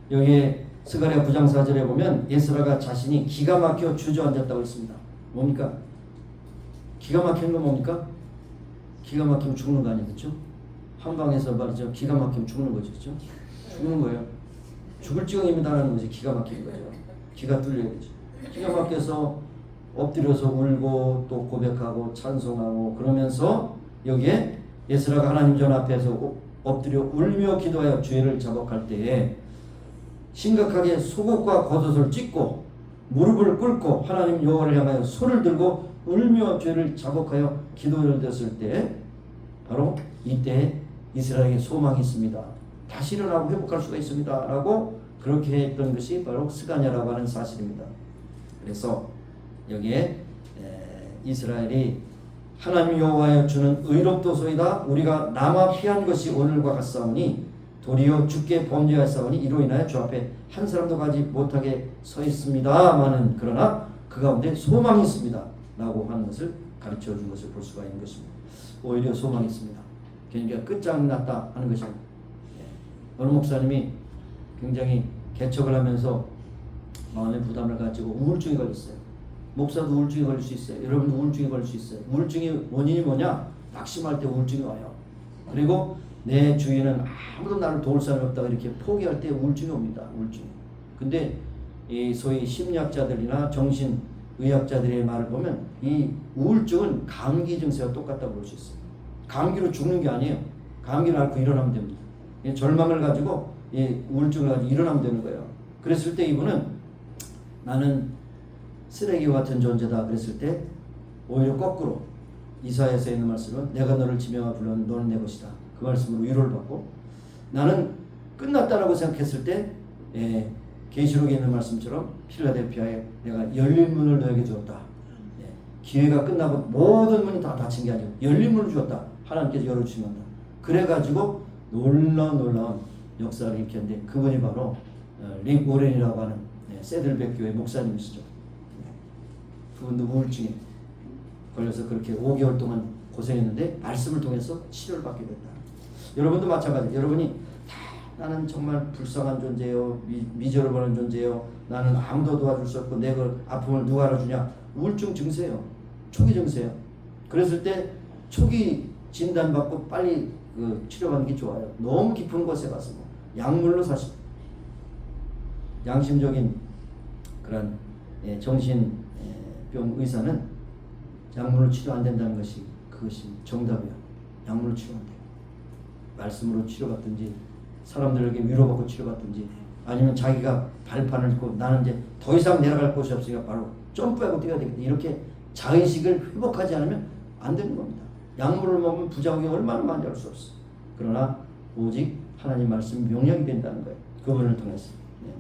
여기에 스가랴 9장 4절에 보면 에스라가 자신이 기가 막혀 주저앉았다고 했습니다. 뭡니까? 기가 막히는 건 뭡니까? 기가 막히면 죽는 거 아니에요, 그렇죠? 한방에서 말이죠. 기가 막히면 죽는 거죠, 그렇죠? 죽는 거예요. 죽을 지경입니다라는 것이 기가 막히는 거죠. 기가 뚫려야 되죠. 기가 막혀서 엎드려서 울고 또 고백하고 찬송하고 그러면서 여기에 에스라가 하나님 전 앞에서 엎드려 울며 기도하여 죄를 자복할 때에 심각하게 속옷과 겉옷을 찢고 무릎을 꿇고 하나님 여호와를 향하여 손을 들고 울며 죄를 자복하여 기도를 드렸을 때 바로 이때 이스라엘에게 소망이 있습니다. 다시 일어나고 회복할 수가 있습니다. 라고 그렇게 했던 것이 바로 스가냐라고 하는 사실입니다. 그래서 여기에 이스라엘이 하나님 여호와여 주는 의롭도소이다. 우리가 남아 피한 것이 오늘과 같사오니 도리어 주께 범죄하였사오니 이로 인하여 주 앞에 한 사람도 가지 못하게 서 있습니다마는 그러나 그 가운데 소망이 있습니다. 라고 하는 것을 가르쳐 준 것을 볼 수가 있는 것입니다. 오히려 소망이 있습니다. 그러니까 끝장이 났다 하는 것입니다. 어느 목사님이 굉장히 개척을 하면서 마음의 부담을 가지고 우울증이 걸렸어요. 목사도 우울증에 걸릴 수 있어요. 여러분도 우울증에 걸릴 수 있어요. 우울증의 원인이 뭐냐? 낙심할 때 우울증이 와요. 그리고 내 주위에는 아무도 나를 도울 사람이 없다고 이렇게 포기할 때 우울증이 옵니다. 우울증. 근데 이 소위 심리학자들이나 정신의학자들의 말을 보면 이 우울증은 감기 증세와 똑같다고 볼 수 있어요. 감기로 죽는 게 아니에요. 감기를 앓고 일어나면 됩니다. 절망을 가지고 우울증을 가지고 일어나면 되는 거예요. 그랬을 때 이분은 나는 쓰레기와 같은 존재다 그랬을 때 오히려 거꾸로 이사야서에 있는 말씀은 내가 너를 지명하 불렀는 너는 내 것이다. 그 말씀으로 위로를 받고 나는 끝났다라고 생각했을 때 계시록에 있는 말씀처럼 필라델피아에 내가 열린 문을 너에게 주었다. 기회가 끝나고 모든 문이 다 닫힌 게 아니고 열린 문을 주었다. 하나님께서 열어주신다. 그래가지고 놀라운 역사를 일으켰는데 그분이 바로 릭 오렌이라고 하는 세들백 교회 목사님이시죠. 그분도 우울증에 걸려서 그렇게 5개월 동안 고생했는데 말씀을 통해서 치료를 받게 됐다. 여러분도 마찬가지. 여러분이 나는 정말 불쌍한 존재요, 미저러블한 존재요, 나는 아무도 도와줄 수 없고 내 그 아픔을 누가 알아주냐. 우울증 증세예요. 초기 증세예요. 그랬을 때 초기 진단받고 빨리 그 치료받는 게 좋아요. 너무 깊은 곳에 가서 약물로 사실 양심적인 그런 정신병 의사는 약물로 치료 안 된다는 것이 그것이 정답이야. 약물로 치료 안 돼요. 말씀으로 치료받든지 사람들에게 위로받고 치료받든지 아니면 자기가 발판을 딛고 나는 이제 더 이상 내려갈 곳이 없으니까 바로 점프하고 뛰어야 되겠다. 이렇게 자의식을 회복하지 않으면 안 되는 겁니다. 약물을 먹으면 부작용이 얼마나 많은지 알 수 없어. 그러나 오직 하나님 말씀 명령이 된다는 거예요. 그분을 통해서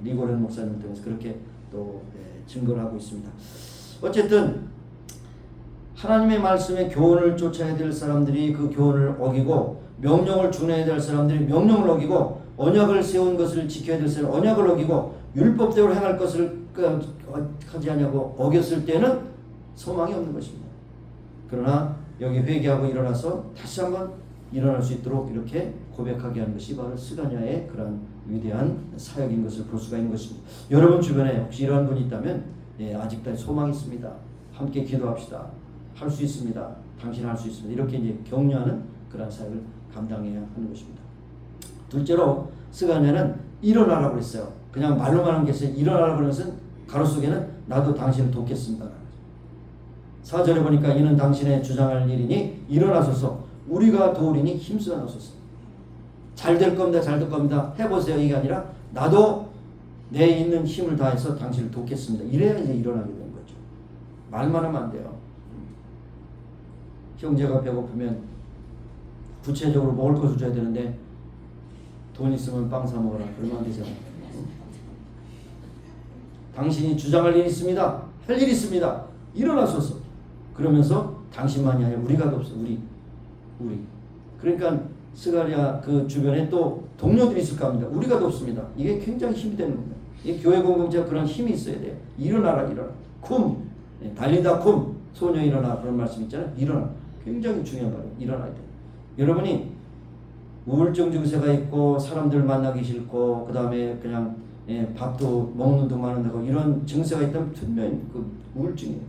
리고렌 목사님을 통해서 그렇게 또 증거를 하고 있습니다. 어쨌든 하나님의 말씀에 교훈을 쫓아야 될 사람들이 그 교훈을 어기고 명령을 준해야 될 사람들이 명령을 어기고 언약을 세운 것을 지켜야 될 사람은 언약을 어기고 율법대로 행할 것을 하지 않냐고 어겼을 때는 소망이 없는 것입니다. 그러나 여기 회개하고 일어나서 다시 한번 일어날 수 있도록 이렇게 고백하게 하는 것이 바로 스가랴의 그런 위대한 사역인 것을 볼 수가 있는 것입니다. 여러분 주변에 혹시 이러한 분이 있다면 아직도 소망이 있습니다. 함께 기도합시다. 할 수 있습니다. 당신 할 수 있습니다. 이렇게 이제 격려하는 그런 사역을 감당해야 하는 것입니다. 둘째로 스가랴는 일어나라고 그랬어요. 그냥 말로만 하는 게 있어요. 일어나라고 하는 것은 가로 속에는 나도 당신을 돕겠습니다. 4절에 보니까 이는 당신의 주장할 일이니 일어나소서 우리가 도우리니 힘써 나소서. 잘 될 겁니다. 잘 될 겁니다. 해보세요. 이게 아니라 나도 내 있는 힘을 다해서 당신을 돕겠습니다. 이래야 이제 일어나게 되는 거죠. 말만 하면 안 돼요. 형제가 배고프면 구체적으로 먹을 것을 줘야 되는데 돈 있으면 빵 사 먹어라. 그러면 안 되잖아요. 당신이 주장할 일이 있습니다. 할 일이 있습니다. 일어나소서. 그러면서 당신만이 아니라 우리가 없어. 우리. 그러니까 스가랴 그 주변에 또 동료들이 있을까 합니다. 우리가 돕습니다. 이게 굉장히 힘이 되는 겁니다. 이 교회 공동체가 그런 힘이 있어야 돼요. 일어나라. 쿰. 달리다 쿰. 소녀 일어나. 그런 말씀 있잖아요. 일어나. 굉장히 중요한 말이에요. 일어나야 돼요. 여러분이 우울증 증세가 있고 사람들 만나기 싫고 그 다음에 그냥 밥도 먹는 동안 한다고 이런 증세가 있다면 분명히 그 우울증이에요.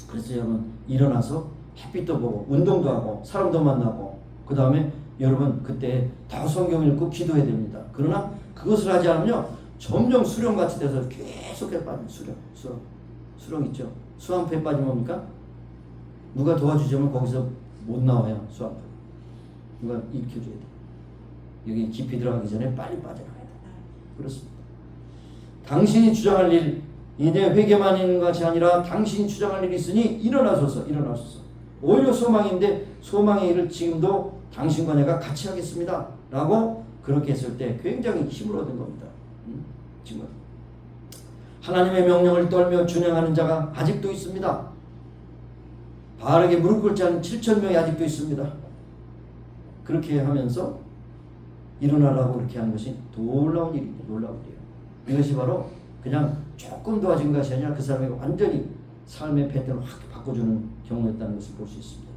그래서 여러분 일어나서 햇빛도 보고 운동도 하고 사람도 만나고 그 다음에 여러분 그때 더 성경 읽고 기도해야 됩니다. 그러나 그것을 하지 않으면요 점점 수령같이 돼서 계속해서 빠져요. 수령 있죠. 수암프에 빠지면 뭡니까? 누가 도와주자면 거기서 못 나와요. 수암프. 누가 일으켜줘야 돼. 여기 깊이 들어가기 전에 빨리 빠져나가야 돼. 그렇습니다. 당신이 주장할 일, 이제 회개만 있는 것이 아니라 당신이 주장할 일이 있으니 일어나소서. 오히려 소망인데 소망의 일을 지금도 당신과 내가 같이 하겠습니다. 라고 그렇게 했을 때 굉장히 힘을 얻은 겁니다. 지금 하나님의 명령을 떨며 준행하는 자가 아직도 있습니다. 바르게 무릎 꿇지 않은 7,000명이 아직도 있습니다. 그렇게 하면서 일어나라고 그렇게 하는 것이 놀라운 일입니다. 놀라운 일이에요. 이것이 바로 그냥 조금 도와준 것이 아니라 그 사람에게 완전히 삶의 패턴을 확 바꿔주는 경우였다는 것을 볼 수 있습니다.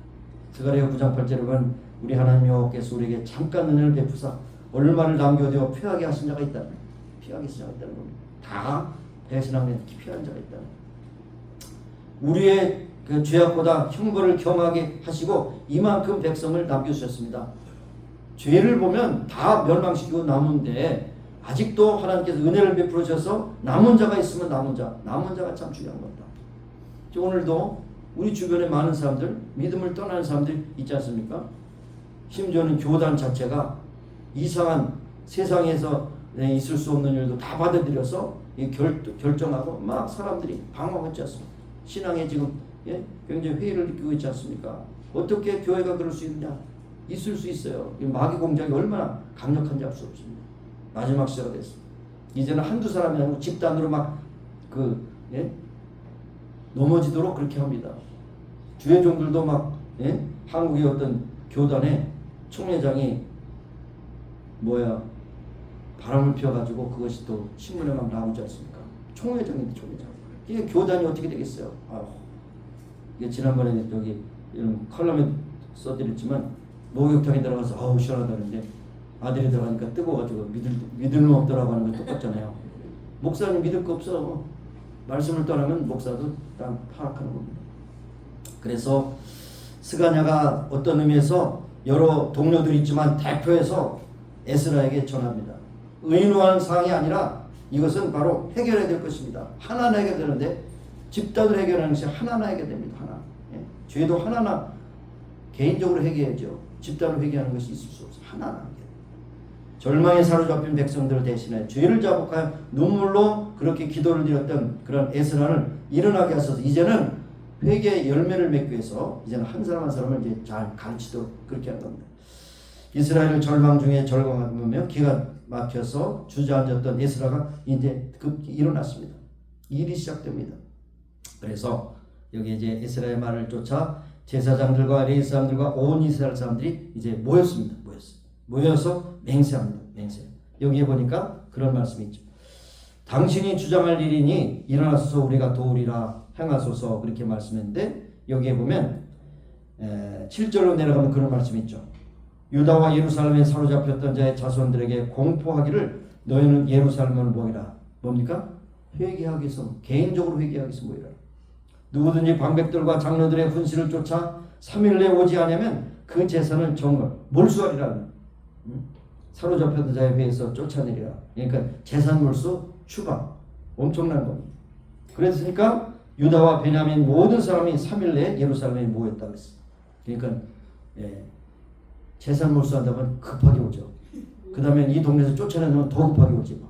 스가랴 9장 8절에 보면 우리 하나님 여호와께서 우리에게 잠깐 은혜를 베푸사 얼마를 남겨두어 피하게 하신 자가 있다는 겁니다. 다 배신하는 피한 자가 있다는 겁니다. 우리의 그 죄악보다 형벌을 경하게 하시고 이만큼 백성을 남겨주셨습니다. 죄를 보면 다 멸망시키고 남은데 아직도 하나님께서 은혜를 베풀어 주셔서 남은 자가 있으면 남은 자가 참 중요한 겁니다. 오늘도 우리 주변에 많은 사람들, 믿음을 떠나는 사람들이 있지 않습니까? 심지어는 교단 자체가 이상한 세상에서 있을 수 없는 일도 다 받아들여서 결정하고 막 사람들이 방황하지 않습니까? 신앙에 지금 굉장히 회의를 느끼고 있지 않습니까? 어떻게 교회가 그럴 수 있느냐? 있을 수 있어요. 마귀 공작이 얼마나 강력한지 알 수 없습니다. 마지막 시대가 됐습니다. 이제는 한두 사람이 아니고 집단으로 막 넘어지도록 그렇게 합니다. 주의 종들도 막 한국의 어떤 교단의 총회장이 바람을 피워가지고 그것이 또 신문에 막 나오지 않습니까? 총회장인데 총회장. 이게 교단이 어떻게 되겠어요? 이게 지난번에 여기 이런 컬럼에 써드렸지만 목욕탕에 들어가서 시원하다는데 아들이 들어가니까 뜨거워가지고 믿을 놈 없더라고 하는 거 똑같잖아요. 목사님 믿을 거 없어. 말씀을 떠나면 목사도 딱 파악하는 겁니다. 그래서 스가냐가 어떤 의미에서 여러 동료들이 있지만 대표해서 에스라에게 전합니다. 의논하는 사항이 아니라 이것은 바로 해결해야 될 것입니다. 하나는 해결되는데 집단으로 해결하는 것이 하나나 해결됩니다. 하나. 죄도 하나나 개인적으로 해결해야죠. 집단으로 해결하는 것이 있을 수 없어요. 하나나. 절망에 사로잡힌 백성들을 대신해 죄를 자복하여 눈물로 그렇게 기도를 드렸던 그런 에스라를 일어나게 하셔서 이제는 회개의 열매를 맺기 위해서 이제는 한 사람 한 사람을 이제 잘 가르치도록 그렇게 한 겁니다. 이스라엘을 절망 중에 절망하며 기가 막혀서 주저앉았던 에스라가 이제 일어났습니다. 일이 시작됩니다. 그래서 여기 이제 에스라의 말을 쫓아 제사장들과 레위 사람들과 온 이스라엘 사람들이 이제 모였습니다. 모여서 맹세합니다. 맹세. 여기에 보니까 그런 말씀이 있죠. 당신이 주장할 일이니 일어나소서 우리가 도우리라 행하소서 그렇게 말씀했는데 여기에 보면 7절로 내려가면 그런 말씀이 있죠. 유다와 예루살렘에 사로잡혔던 자의 자손들에게 공포하기를 너희는 예루살렘을 모이라. 뭡니까? 회개하기 위해서 개인적으로 회개하기 위해서 모이라. 누구든지 방백들과 장로들의 훈시를 쫓아 3일 내에 오지 않으면 그 재산을 정말 몰수하리라. 사로잡혔던 자에 비해서 쫓아내리라. 그러니까 재산 몰수 추방. 엄청난 겁니다. 그랬으니까 유다와 베냐민 모든 사람이 3일 내에 예루살렘에 모였다고 했어요. 그러니까 재산 몰수한다면 급하게 오죠. 그 다음에 이 동네에서 쫓아내면 더 급하게 오지.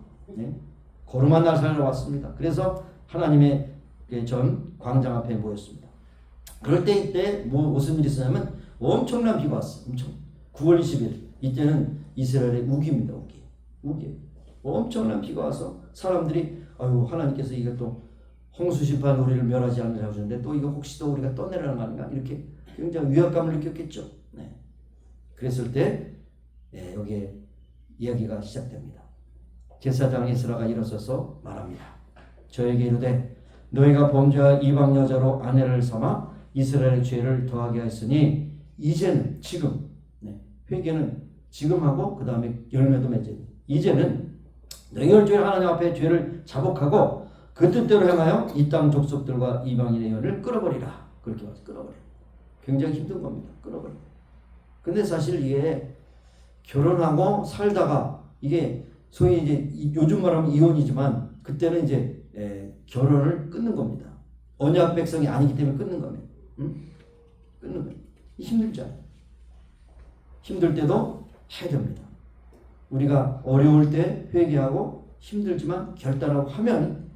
거룩한 날 살러 왔습니다. 그래서 하나님의 전 광장 앞에 모였습니다. 그럴 때 이때 무슨 일이 있었냐면 엄청난 비가 왔어요. 9월 20일 이때는 이스라엘의 우기입니다. 우기. 엄청난 비가 와서 사람들이 하나님께서 이것도 홍수 심판 우리를 멸하지 않으라고 하셨는데 또 이거 혹시 또 우리가 떠내려는 거 아닌가 이렇게 굉장히 위압감을 느꼈겠죠. 그랬을 때 여기에 이야기가 시작됩니다. 제사장 에스라가 일어서서 말합니다. 저에게 이르되 너희가 범죄한 이방 여자로 아내를 삼아 이스라엘의 죄를 더하게 하였으니 이제는 지금 회개는 지금 하고 그 다음에 열매도 맺어야 돼. 이제는 너희가 주의 하나님 앞에 죄를 자복하고 그 뜻대로 행하여 이 땅 족속들과 이방인의 열을 끌어버리라. 그렇게 와서 끌어버려. 굉장히 힘든 겁니다. 끌어버려. 근데 사실 이게 결혼하고 살다가 이게 소위 이제 요즘 말하면 이혼이지만 그때는 이제 결혼을 끊는 겁니다. 언약 백성이 아니기 때문에 끊는 겁니다. 끊는 거예요. 힘들잖아요. 힘들 때도 해야 됩니다. 우리가 어려울 때 회개하고 힘들지만 결단하고 하면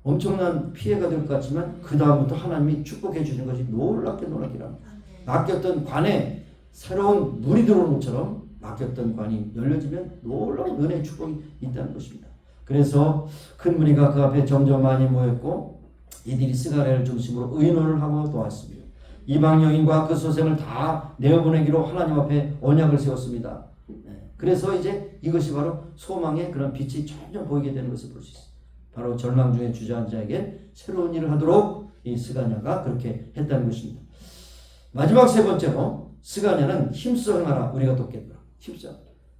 엄청난 피해가 될 것 같지만 그 다음부터 하나님이 축복해 주는 것이 놀랍게 놀랍기랍니다. 맡겼던 관에 새로운 물이 들어오는 것처럼 맡겼던 관이 열려지면 놀라운 은혜의 축복이 있다는 것입니다. 그래서 큰 무리가 그 앞에 점점 많이 모였고 이들이 스가랴를 중심으로 의논을 하고 도왔습니다. 이방 여인과 그 소생을 다 내어보내기로 하나님 앞에 언약을 세웠습니다. 그래서 이제 이것이 바로 소망의 그런 빛이 점점 보이게 되는 것을 볼 수 있습니다. 바로 절망 중에 주저앉은 자에게 새로운 일을 하도록 이 스가냐가 그렇게 했다는 것입니다. 마지막 세 번째로 스가냐는 힘써 행하라. 우리가 돕겠다. 힘써.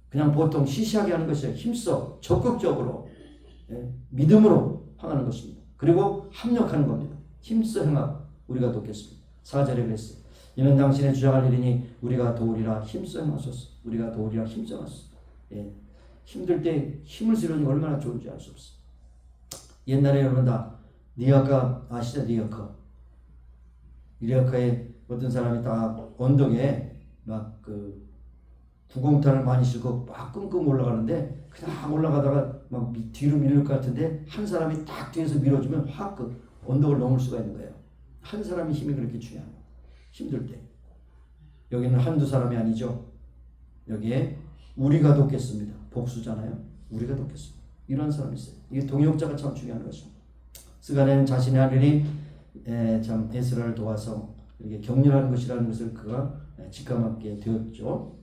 그냥 보통 시시하게 하는 것이 아니라 힘써 적극적으로 믿음으로 행하는 것입니다. 그리고 합력하는 겁니다. 힘써 행하고 우리가 돕겠습니다. 4절에 그랬어요. 이는 당신의 주장할 일이니 우리가 도우리라 힘써 행하소서. 우리가 도우리라 힘써 행하소서. 예. 힘들 때 힘을 쓰려니 얼마나 좋은지 알 수 없어요. 옛날에 여러분 다 니아카 아시죠? 니아카에 어떤 사람이 딱 언덕에 막 그 구공탄을 많이 싣고 막 끙끙 올라가는데 그냥 올라가다가 막 뒤로 밀릴 것 같은데 한 사람이 딱 뒤에서 밀어주면 확 그 언덕을 넘을 수가 있는 거예요. 한 사람의 힘이 그렇게 중요한 거예요. 힘들 때. 여기는 한두 사람이 아니죠. 여기에 우리가 돕겠습니다. 복수잖아요. 우리가 돕겠습니다. 이런 사람이 있어요. 이게 동역자가 참 중요한 것입니다. 스가랴는 자신의 아들이 참 에스라를 도와서 이렇게 격려하는 것이라는 것을 그가 직감하게 되었죠.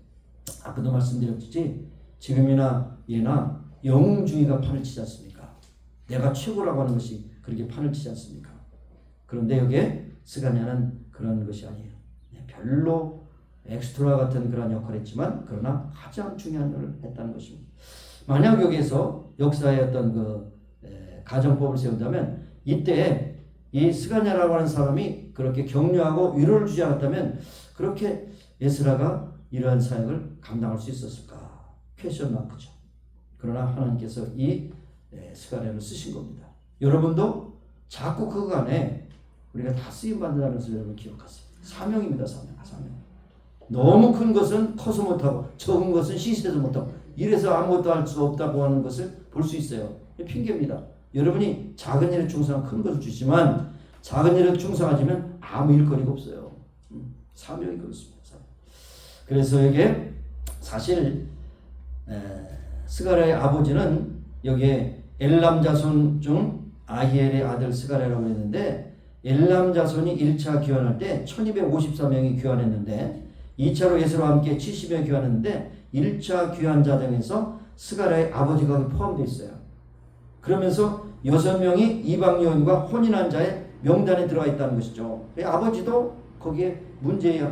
아까도 말씀드렸듯이 지금이나 예나 영웅주의가 판을 치지 않습니까? 내가 최고라고 하는 것이 그렇게 판을 치지 않습니까? 그런데 여기에 스가랴는 그런 것이 아니에요. 별로 엑스트라 같은 그런 역할을 했지만 그러나 가장 중요한 일을 했다는 것입니다. 만약 여기에서 역사의 어떤 그 가정법을 세운다면 이때 이 스가랴라고 하는 사람이 그렇게 격려하고 위로를 주지 않았다면 그렇게 에스라가 이러한 사역을 감당할 수 있었을까? 퀘션 마크죠. 그러나 하나님께서 이 스가랴를 쓰신 겁니다. 여러분도 자꾸 그거 안에 우리가 다 쓰임받는다는 것을 여러분 기억하세요. 사명입니다. 사명. 너무 큰 것은 커서 못하고 적은 것은 시시해도 못하고 이래서 아무것도 할 수 없다고 하는 것을 볼 수 있어요. 핑계입니다. 여러분이 작은 일에 충성한 큰 것을 주지만 작은 일에 충성하지만 아무 일거리가 없어요. 사명이 그렇습니다. 사명. 그래서 이게 사실 스가랴의 아버지는 여기에 엘람 자손 중 아히엘의 아들 스가랴라고 했는데 엘람 자손이 1차 귀환할 때 1254명이 귀환했는데 2차로 예수와 함께 70명이 귀환했는데 1차 귀환자 중에서 스가랴의 아버지가 포함되어 있어요. 그러면서 6명이 이방 여인과 혼인한 자의 명단에 들어가 있다는 것이죠. 아버지도 거기에 문제의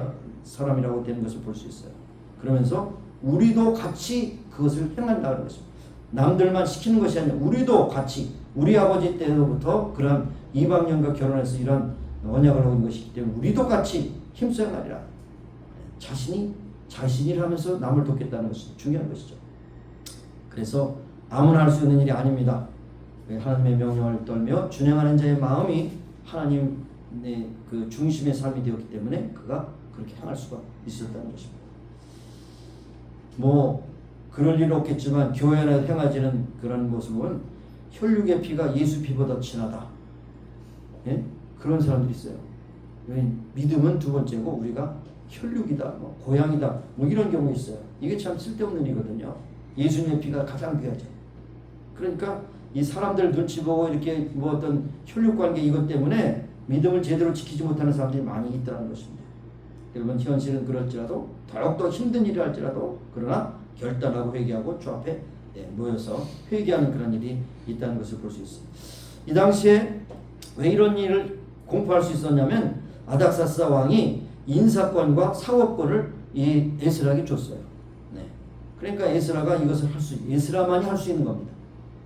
사람이라고 되는 것을 볼 수 있어요. 그러면서 우리도 같이 그것을 행한다는 것입니다. 남들만 시키는 것이 아니라 우리도 같이 우리 아버지 때로부터 그런 이방 여인과 결혼해서 이런 언약을 하고 있는 것이기 때문에 우리도 같이 힘써 행하리라. 자신이 하면서 남을 돕겠다는 것이 중요한 것이죠. 그래서 아무나 할 수 있는 일이 아닙니다. 하나님의 명령을 떨며 준행하는 자의 마음이 하나님의 그 중심의 삶이 되었기 때문에 그가 그렇게 행할 수가 있었다는 것입니다. 뭐 그럴 일은 없겠지만 교회 안에 행하지는 그런 모습은 혈육의 피가 예수 피보다 진하다. 예? 그런 사람들이 있어요. 믿음은 두 번째고 우리가 혈육이다, 뭐 고향이다, 뭐 이런 경우 있어요. 이게 참 쓸데없는 일이거든요. 예수님의 피가 가장 귀하죠. 그러니까 이 사람들 눈치 보고 이렇게 뭐 어떤 혈육 관계 이것 때문에 믿음을 제대로 지키지 못하는 사람들이 많이 있다는 것입니다. 여러분 현실은 그럴지라도 더욱더 힘든 일이 할지라도 그러나 결단하고 회개하고 주 앞에 모여서 회개하는 그런 일이 있다는 것을 볼 수 있습니다. 이 당시에 왜 이런 일을 공포할 수 있었냐면 아닥사스다 왕이 인사권과 사법권을 이 에스라에게 줬어요. 그러니까 에스라가 이것을 에스라만이 할 수 있는 겁니다.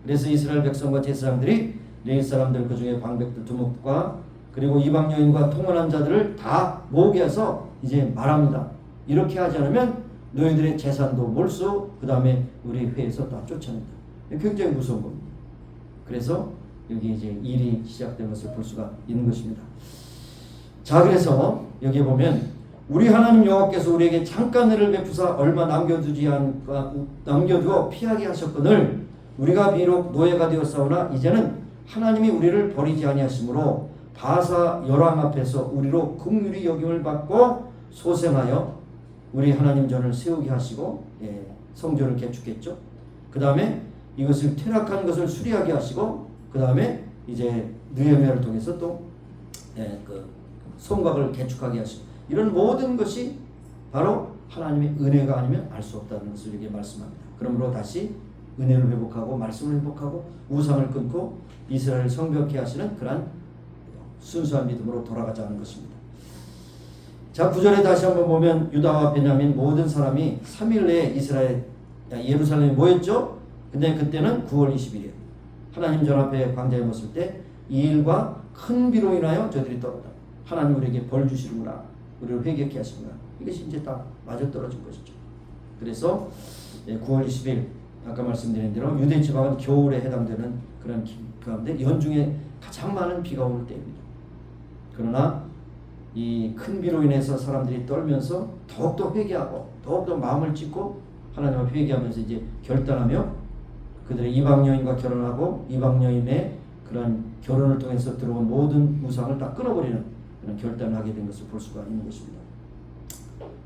그래서 이스라엘 백성과 제사장들이 레위 사람들 그중에 방백들 두목과 그리고 이방 여인과 통혼한 자들을 다 모으게 해서 이제 말합니다. 이렇게 하지 않으면 너희들의 재산도 몰수 그 다음에 우리 회에서 다 쫓아낸다. 굉장히 무서운 겁니다. 그래서 여기 이제 일이 시작된 것을 볼 수가 있는 것입니다. 자, 그래서 여기 보면 우리 하나님 여호와께서 우리에게 잠깐 은혜를 베푸사 얼마 남겨두어 피하게 하셨거늘 우리가 비록 노예가 되었사오나 이제는 하나님이 우리를 버리지 아니하심으로 바사 열왕 앞에서 우리로 긍휼히 여김을 받고 소생하여 우리 하나님 전을 세우게 하시고 성전을 개축했죠. 그 다음에 이것을 퇴락한 것을 수리하게 하시고 그 다음에 이제 느헤미야를 통해서 또 그 성곽을 개축하게 하시고 이런 모든 것이 바로 하나님의 은혜가 아니면 알 수 없다는 것을 이렇게 말씀합니다. 그러므로 다시 은혜를 회복하고 말씀을 회복하고 우상을 끊고 이스라엘을 성벽케 하시는 그러한 순수한 믿음으로 돌아가자는 것입니다. 자, 9절에 다시 한번 보면 유다와 베냐민 모든 사람이 3일 내에 예루살렘에 모였죠. 근데 그때는 9월 20일이에요. 하나님 전 앞에 광야에 섰을 때 이 일과 큰 비로 인하여 저들이 떨어졌다. 하나님 우리에게 벌 주시는구나. 우리를 회개케 하시는구나. 이것이 이제 다 맞아떨어진 것이죠. 그래서 9월 20일 아까 말씀드린 대로 유대 지방은 겨울에 해당되는 그런 기 가운데 연중에 가장 많은 비가 올 때입니다. 그러나 이 큰 비로 인해서 사람들이 떨면서 더욱더 회개하고 더욱더 마음을 찢고 하나님을 회개하면서 이제 결단하며 그들의 이방 여인과 결혼하고 이방 여인의 그런 결혼을 통해서 들어온 모든 우상을 다 끊어버리는 그런 결단을 하게 된 것을 볼 수가 있는 것입니다.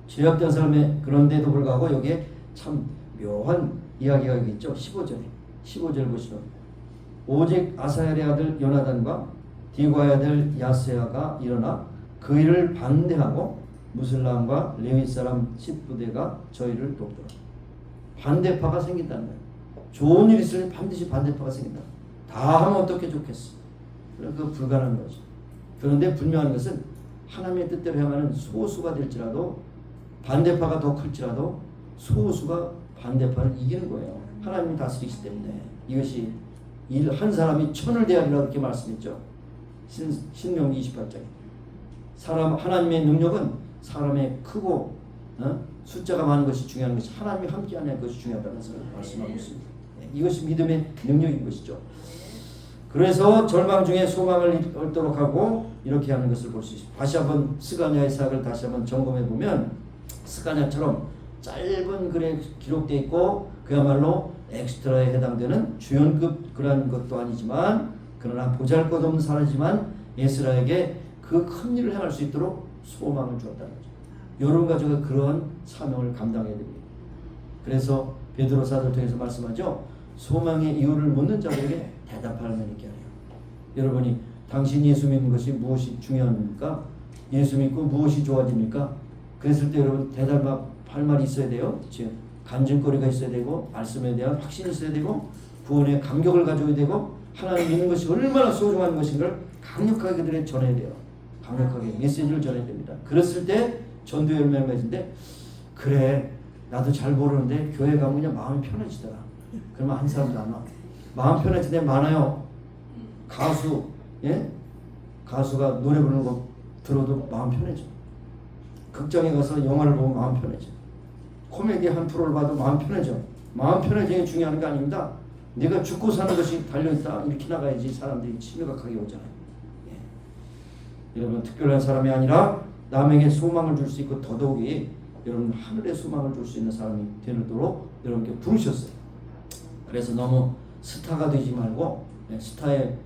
죄악된 삶에 그런데도 불구하고 여기에 참 묘한 이야기가 여기 있죠. 15절 보시면 오직 아사엘의 아들 요나단과 디고의 아들 야세아가 일어나 그 일을 반대하고 무슬람과 레위 사람 10부대가 저희를 돕더라. 반대파가 생긴다는 거예요. 좋은 일이 있으면 반드시 반대파가 생긴다. 다 하면 어떻게 좋겠어. 그거 불가능한 거죠. 그런데 분명한 것은 하나님의 뜻대로 향하는 소수가 될지라도 반대파가 더 클지라도 소수가 반대파를 이기는 거예요. 하나님이 다스리시기 때문에. 이것이 한 사람이 천을 대하리라 이렇게 말씀했죠. 신명기 28장에. 하나님의 능력은 사람의 크고 숫자가 많은 것이 중요한 것이 하나님이 함께하는 것이 중요하다는 것을 말씀하고 있습니다. 이것이 믿음의 능력인 것이죠. 그래서 절망 중에 소망을 얻도록 하고 이렇게 하는 것을 볼 수 있습니다. 다시 한번 스가랴의 사역을 다시 한번 점검해 보면 스가랴처럼 짧은 글에 기록되어 있고 그야말로 엑스트라에 해당되는 주연급 그런 것도 아니지만 그러나 보잘것없는 사람이지만 에스라에게 그 큰 일을 행할 수 있도록 소망을 주었다는 거죠. 여러분 가족은 그러한 사명을 감당해야 됩니다. 그래서 베드로 사도를 통해서 말씀하죠. 소망의 이유를 묻는 자들에게 대답할 만 있게 하려. 여러분이 당신 예수 믿는 것이 무엇이 중요합니까? 예수 믿고 무엇이 좋아집니까? 그랬을 때 여러분 대답할 말이 있어야 돼요. 즉 간증거리가 있어야 되고 말씀에 대한 확신이 있어야 되고 구원의 감격을 가져야 되고 하나님 믿는 것이 얼마나 소중한 것인가를 강력하게 그들에게 전해야 돼요. 강력하게 메시지를 전해야 됩니다. 그랬을 때 전도 열매가 맺는데 그래 나도 잘 모르는데 교회 가면 그냥 마음이 편해지더라. 그러면 한 사람도 안 와. 마음 편해질 때 많아요. 가수가 노래 부르는 거 들어도 마음 편해져. 극장에 가서 영화를 보면 마음 편해져. 코미디 한 프로를 봐도 마음 편해져. 마음 편해지는 게 중요한 게 아닙니다. 내가 죽고 사는 것이 달려있다 이렇게 나가야지 사람들이 심각하게 오잖아요. 여러분 특별한 사람이 아니라 남에게 소망을 줄 수 있고 더더욱이 여러분 하늘에 소망을 줄 수 있는 사람이 되도록 여러분께 부르셨어요. 그래서 너무 스타가 되지 말고 스타의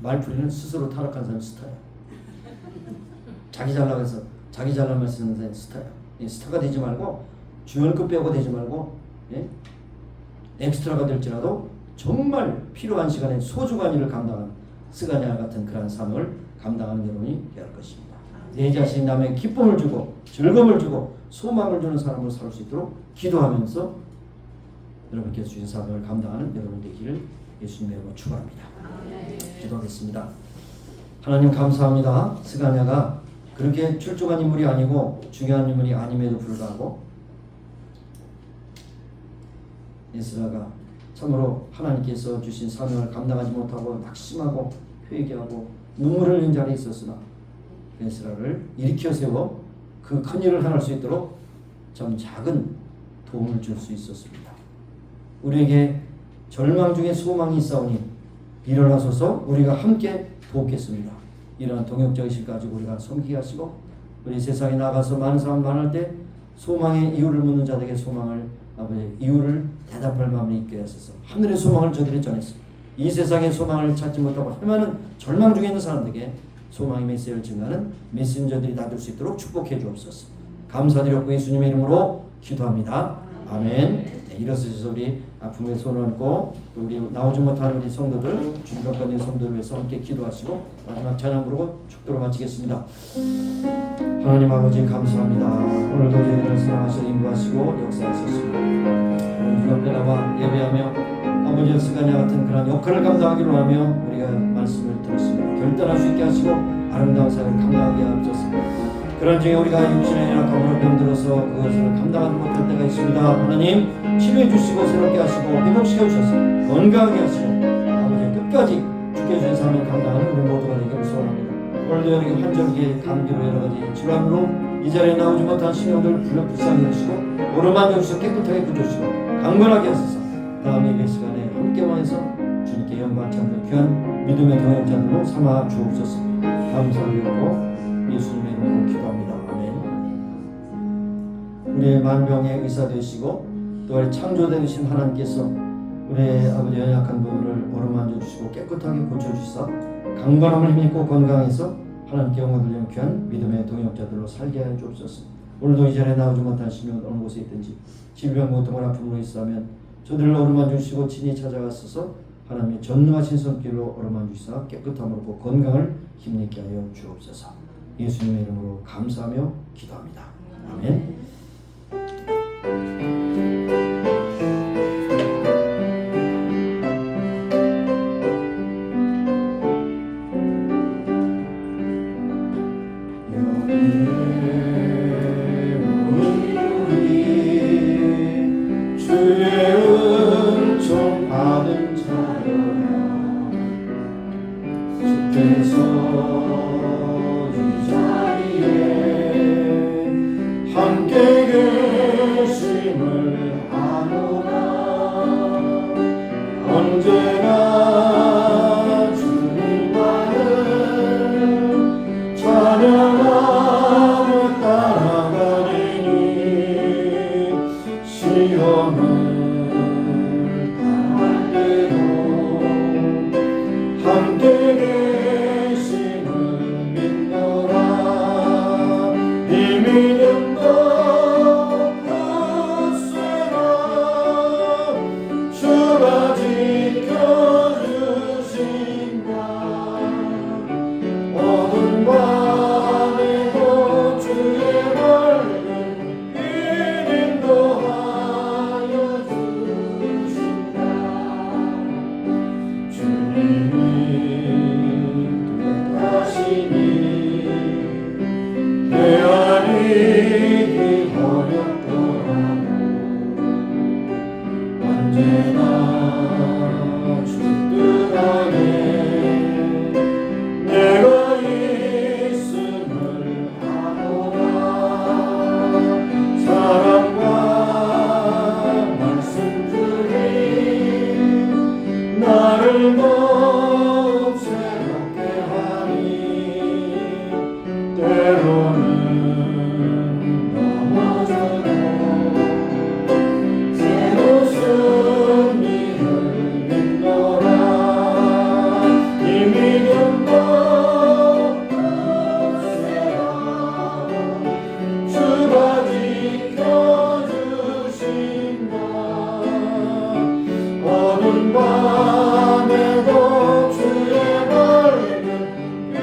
말풀이는 스스로 타락한 사람이 스타예요. 자기 잘나가서 자기 잘나면 쓰는 사람이 스타예요. 스타가 되지 말고 주연급 배우가 되지 말고 엑스트라가 될지라도 정말 필요한 시간에 소중한 일을 감당하는 스가랴 같은 그런 삶을 감당하는 여러분이 되어야 할 것입니다. 내 자신 남에게 기쁨을 주고 즐거움을 주고 소망을 주는 사람으로 살 수 있도록 기도하면서 여러분께서 주신 사명을 감당하는 여러분 되기를 예수님의 이름으로 축원합니다. 기도하겠습니다. 하나님 감사합니다. 스가랴가 그렇게 출중한 인물이 아니고 중요한 인물이 아님에도 불구하고 에스라가 참으로 하나님께서 주신 사명을 감당하지 못하고 낙심하고 회개하고 눈물을 흘린 자리에 있었으나 에스라를 일으켜 세워 그 큰 일을 행할 수 있도록 좀 작은 도움을 줄 수 있었습니다. 우리에게 절망 중에 소망이 있사오니 일어나소서 우리가 함께 돕겠습니다. 이러한 동역자의식 가지고 우리가 섬기게 하시고 우리 세상에 나가서 많은 사람 만날 때 소망의 이유를 묻는 자들에게 소망을 아버지 이유를 대답할 마음이 있게 하소서. 하늘의 소망을 저들이 전했습니다. 이 세상의 소망을 찾지 못하고 얼마나 절망 중에 있는 사람들에게 소망의 메시지를 증가하는 메신저들이 놔둘 수 있도록 축복해 주옵소서. 감사드렸고 예수님의 이름으로 기도합니다. 아멘. 일어서셔서 우리 아픔에 손을 얹고 우리 나오지 못한 우리 성도들 중병받는 성도를 위해서 함께 기도하시고 마지막 찬양 부르고 축도로 마치겠습니다. 하나님 아버지 감사합니다. 오늘도 저희들을 사랑하셔 인도하시고 역사하셨습니다. 오늘 주 앞에 나와 예배하며 아버지의 스가랴 같은 그런 역할을 감당하기로 하며 우리가 말씀을 들었습니다. 결단할 수 있게 하시고 아름다운 사역을 감당하게 하옵소서. 그런 중에 우리가 육신의 약함으로 병들어서 그것을 감당하지 못할 때가 있습니다. 하나님 치료해 주시고 새롭게 하시고 회복시켜 주셔서 건강하게 하시고 아버지 끝까지 주께 주신 사명 감당하는 우리 모두가 되기를 소원합니다. 오늘도 여러 환절기에 감기로 여러 가지 질환으로 이 자리에 나오지 못한 신령들을 불쌍히 여기시고 오르만 주시고 깨끗하게 구조시고 강건하게 하소서. 다음 예배 시간에 함께만 해서 주님께 영광 찬양 귀한 믿음의 동역자들로 삼아 주옵소서. 감사를 드리고 예수님의 이름으로 기도합니다. 아멘. 우리의 만병의 의사 되시고 또 우리 창조되신 하나님께서 우리의 아버지 연약한 부분을 어루만져 주시고 깨끗하게 고쳐주시사 강건함을 힘입고 건강해서 하나님께 영광 돌리는 귀한 믿음의 동역자들로 살게 하여 주옵소서. 오늘도 이 자리에 나오지 못하시면 어느 곳에 있든지 질병 고통을 아픔으로 있으면 저들을 어루만져 주시고 친히 찾아가소서. 하나님의 전능하신 손길로 어루만져 주시사 깨끗함으로 건강을 힘입게 하여 주옵소서. 예수님의 이름으로 감사하며 기도합니다. 아멘. 언제나 주님만을 찬양하며 따라가리니 시험을 당할 때도 함께 계심을 믿노라. 이 믿음도 굳세라. 주가 지켜주신다. 어두운 밤에도 주의 밝은 빛 인도하여 주신다. 주님이 뜻하시니 헤아리기 어렵더라도 언제나 주 뜻 안에 내가 있음을 아노라. 사랑과 말씀 중에 나를 더욱 새롭게 하니 때로는 넘어져도 새로 승리를 믿노라. 이 믿음도 굳세라. 주가 지켜주신다. 어두운 밤에도 주의 밝은 빛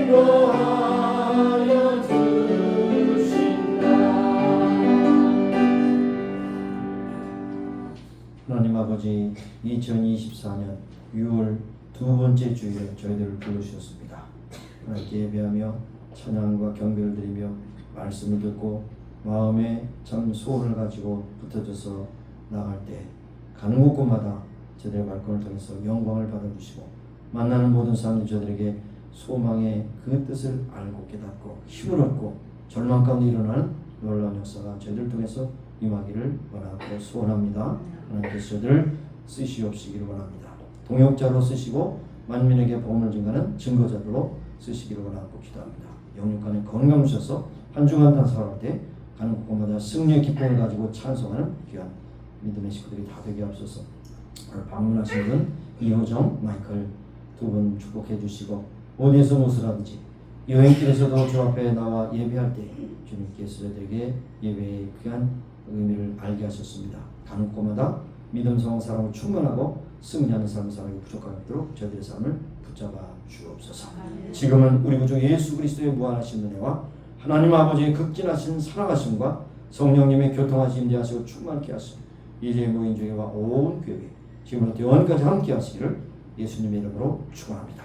인도하여 주신다. 하나님 아버지 2024년 6월 두 번째 주일에 저희들을 불러주셨습니다. 하나님께 예배하며 찬양과 경배를 드리며 말씀을 듣고 마음에 참 소원을 가지고 붙어져서 나갈 때 가는 곳곳마다 저들의 발걸음을 통해서 영광을 받아주시고 만나는 모든 사람들이 저들에게 소망의 그 뜻을 알고 깨닫고 힘을 얻고 절망 가운데 일어나는 놀라운 역사가 저희들 통해서 임하기를 원하고 소원합니다. 하나님께서 저들을 쓰시옵시기를 원합니다. 동역자로 쓰시고 만민에게 복음을 증가하는 증거자들로 쓰시기를 원하고 기도합니다. 영육간에 건강 주셔서 한 주간 다 살아갈 때 가는 곳곳마다 승리의 기쁨을 가지고 찬송하는 귀한 믿음의 식구들이 다 되게 하옵소서. 오늘 방문하신 분 이호정, 마이클 두 분 축복해 주시고 어디에서 무엇을 하든지 여행길에서도 주 앞에 나와 예배할 때 주님께서 저에게 예배의 귀한 의미를 알게 하셨습니다. 가는 곳마다 믿음, 성령, 사랑으로 충만하고 승리하는 삶을 살아가기 부족하지 않도록 저희들의 삶을 붙잡아 주옵소서. 지금은 우리 구주 예수 그리스도의 무한하신 은혜와 하나님 아버지의 극진하신 사랑하심과 성령님의 교통하심 임재하시고 충만케 하시고 이제 모인 중에와 온 교회 지금부터 영원까지 함께 하시기를 예수님의 이름으로 축원합니다.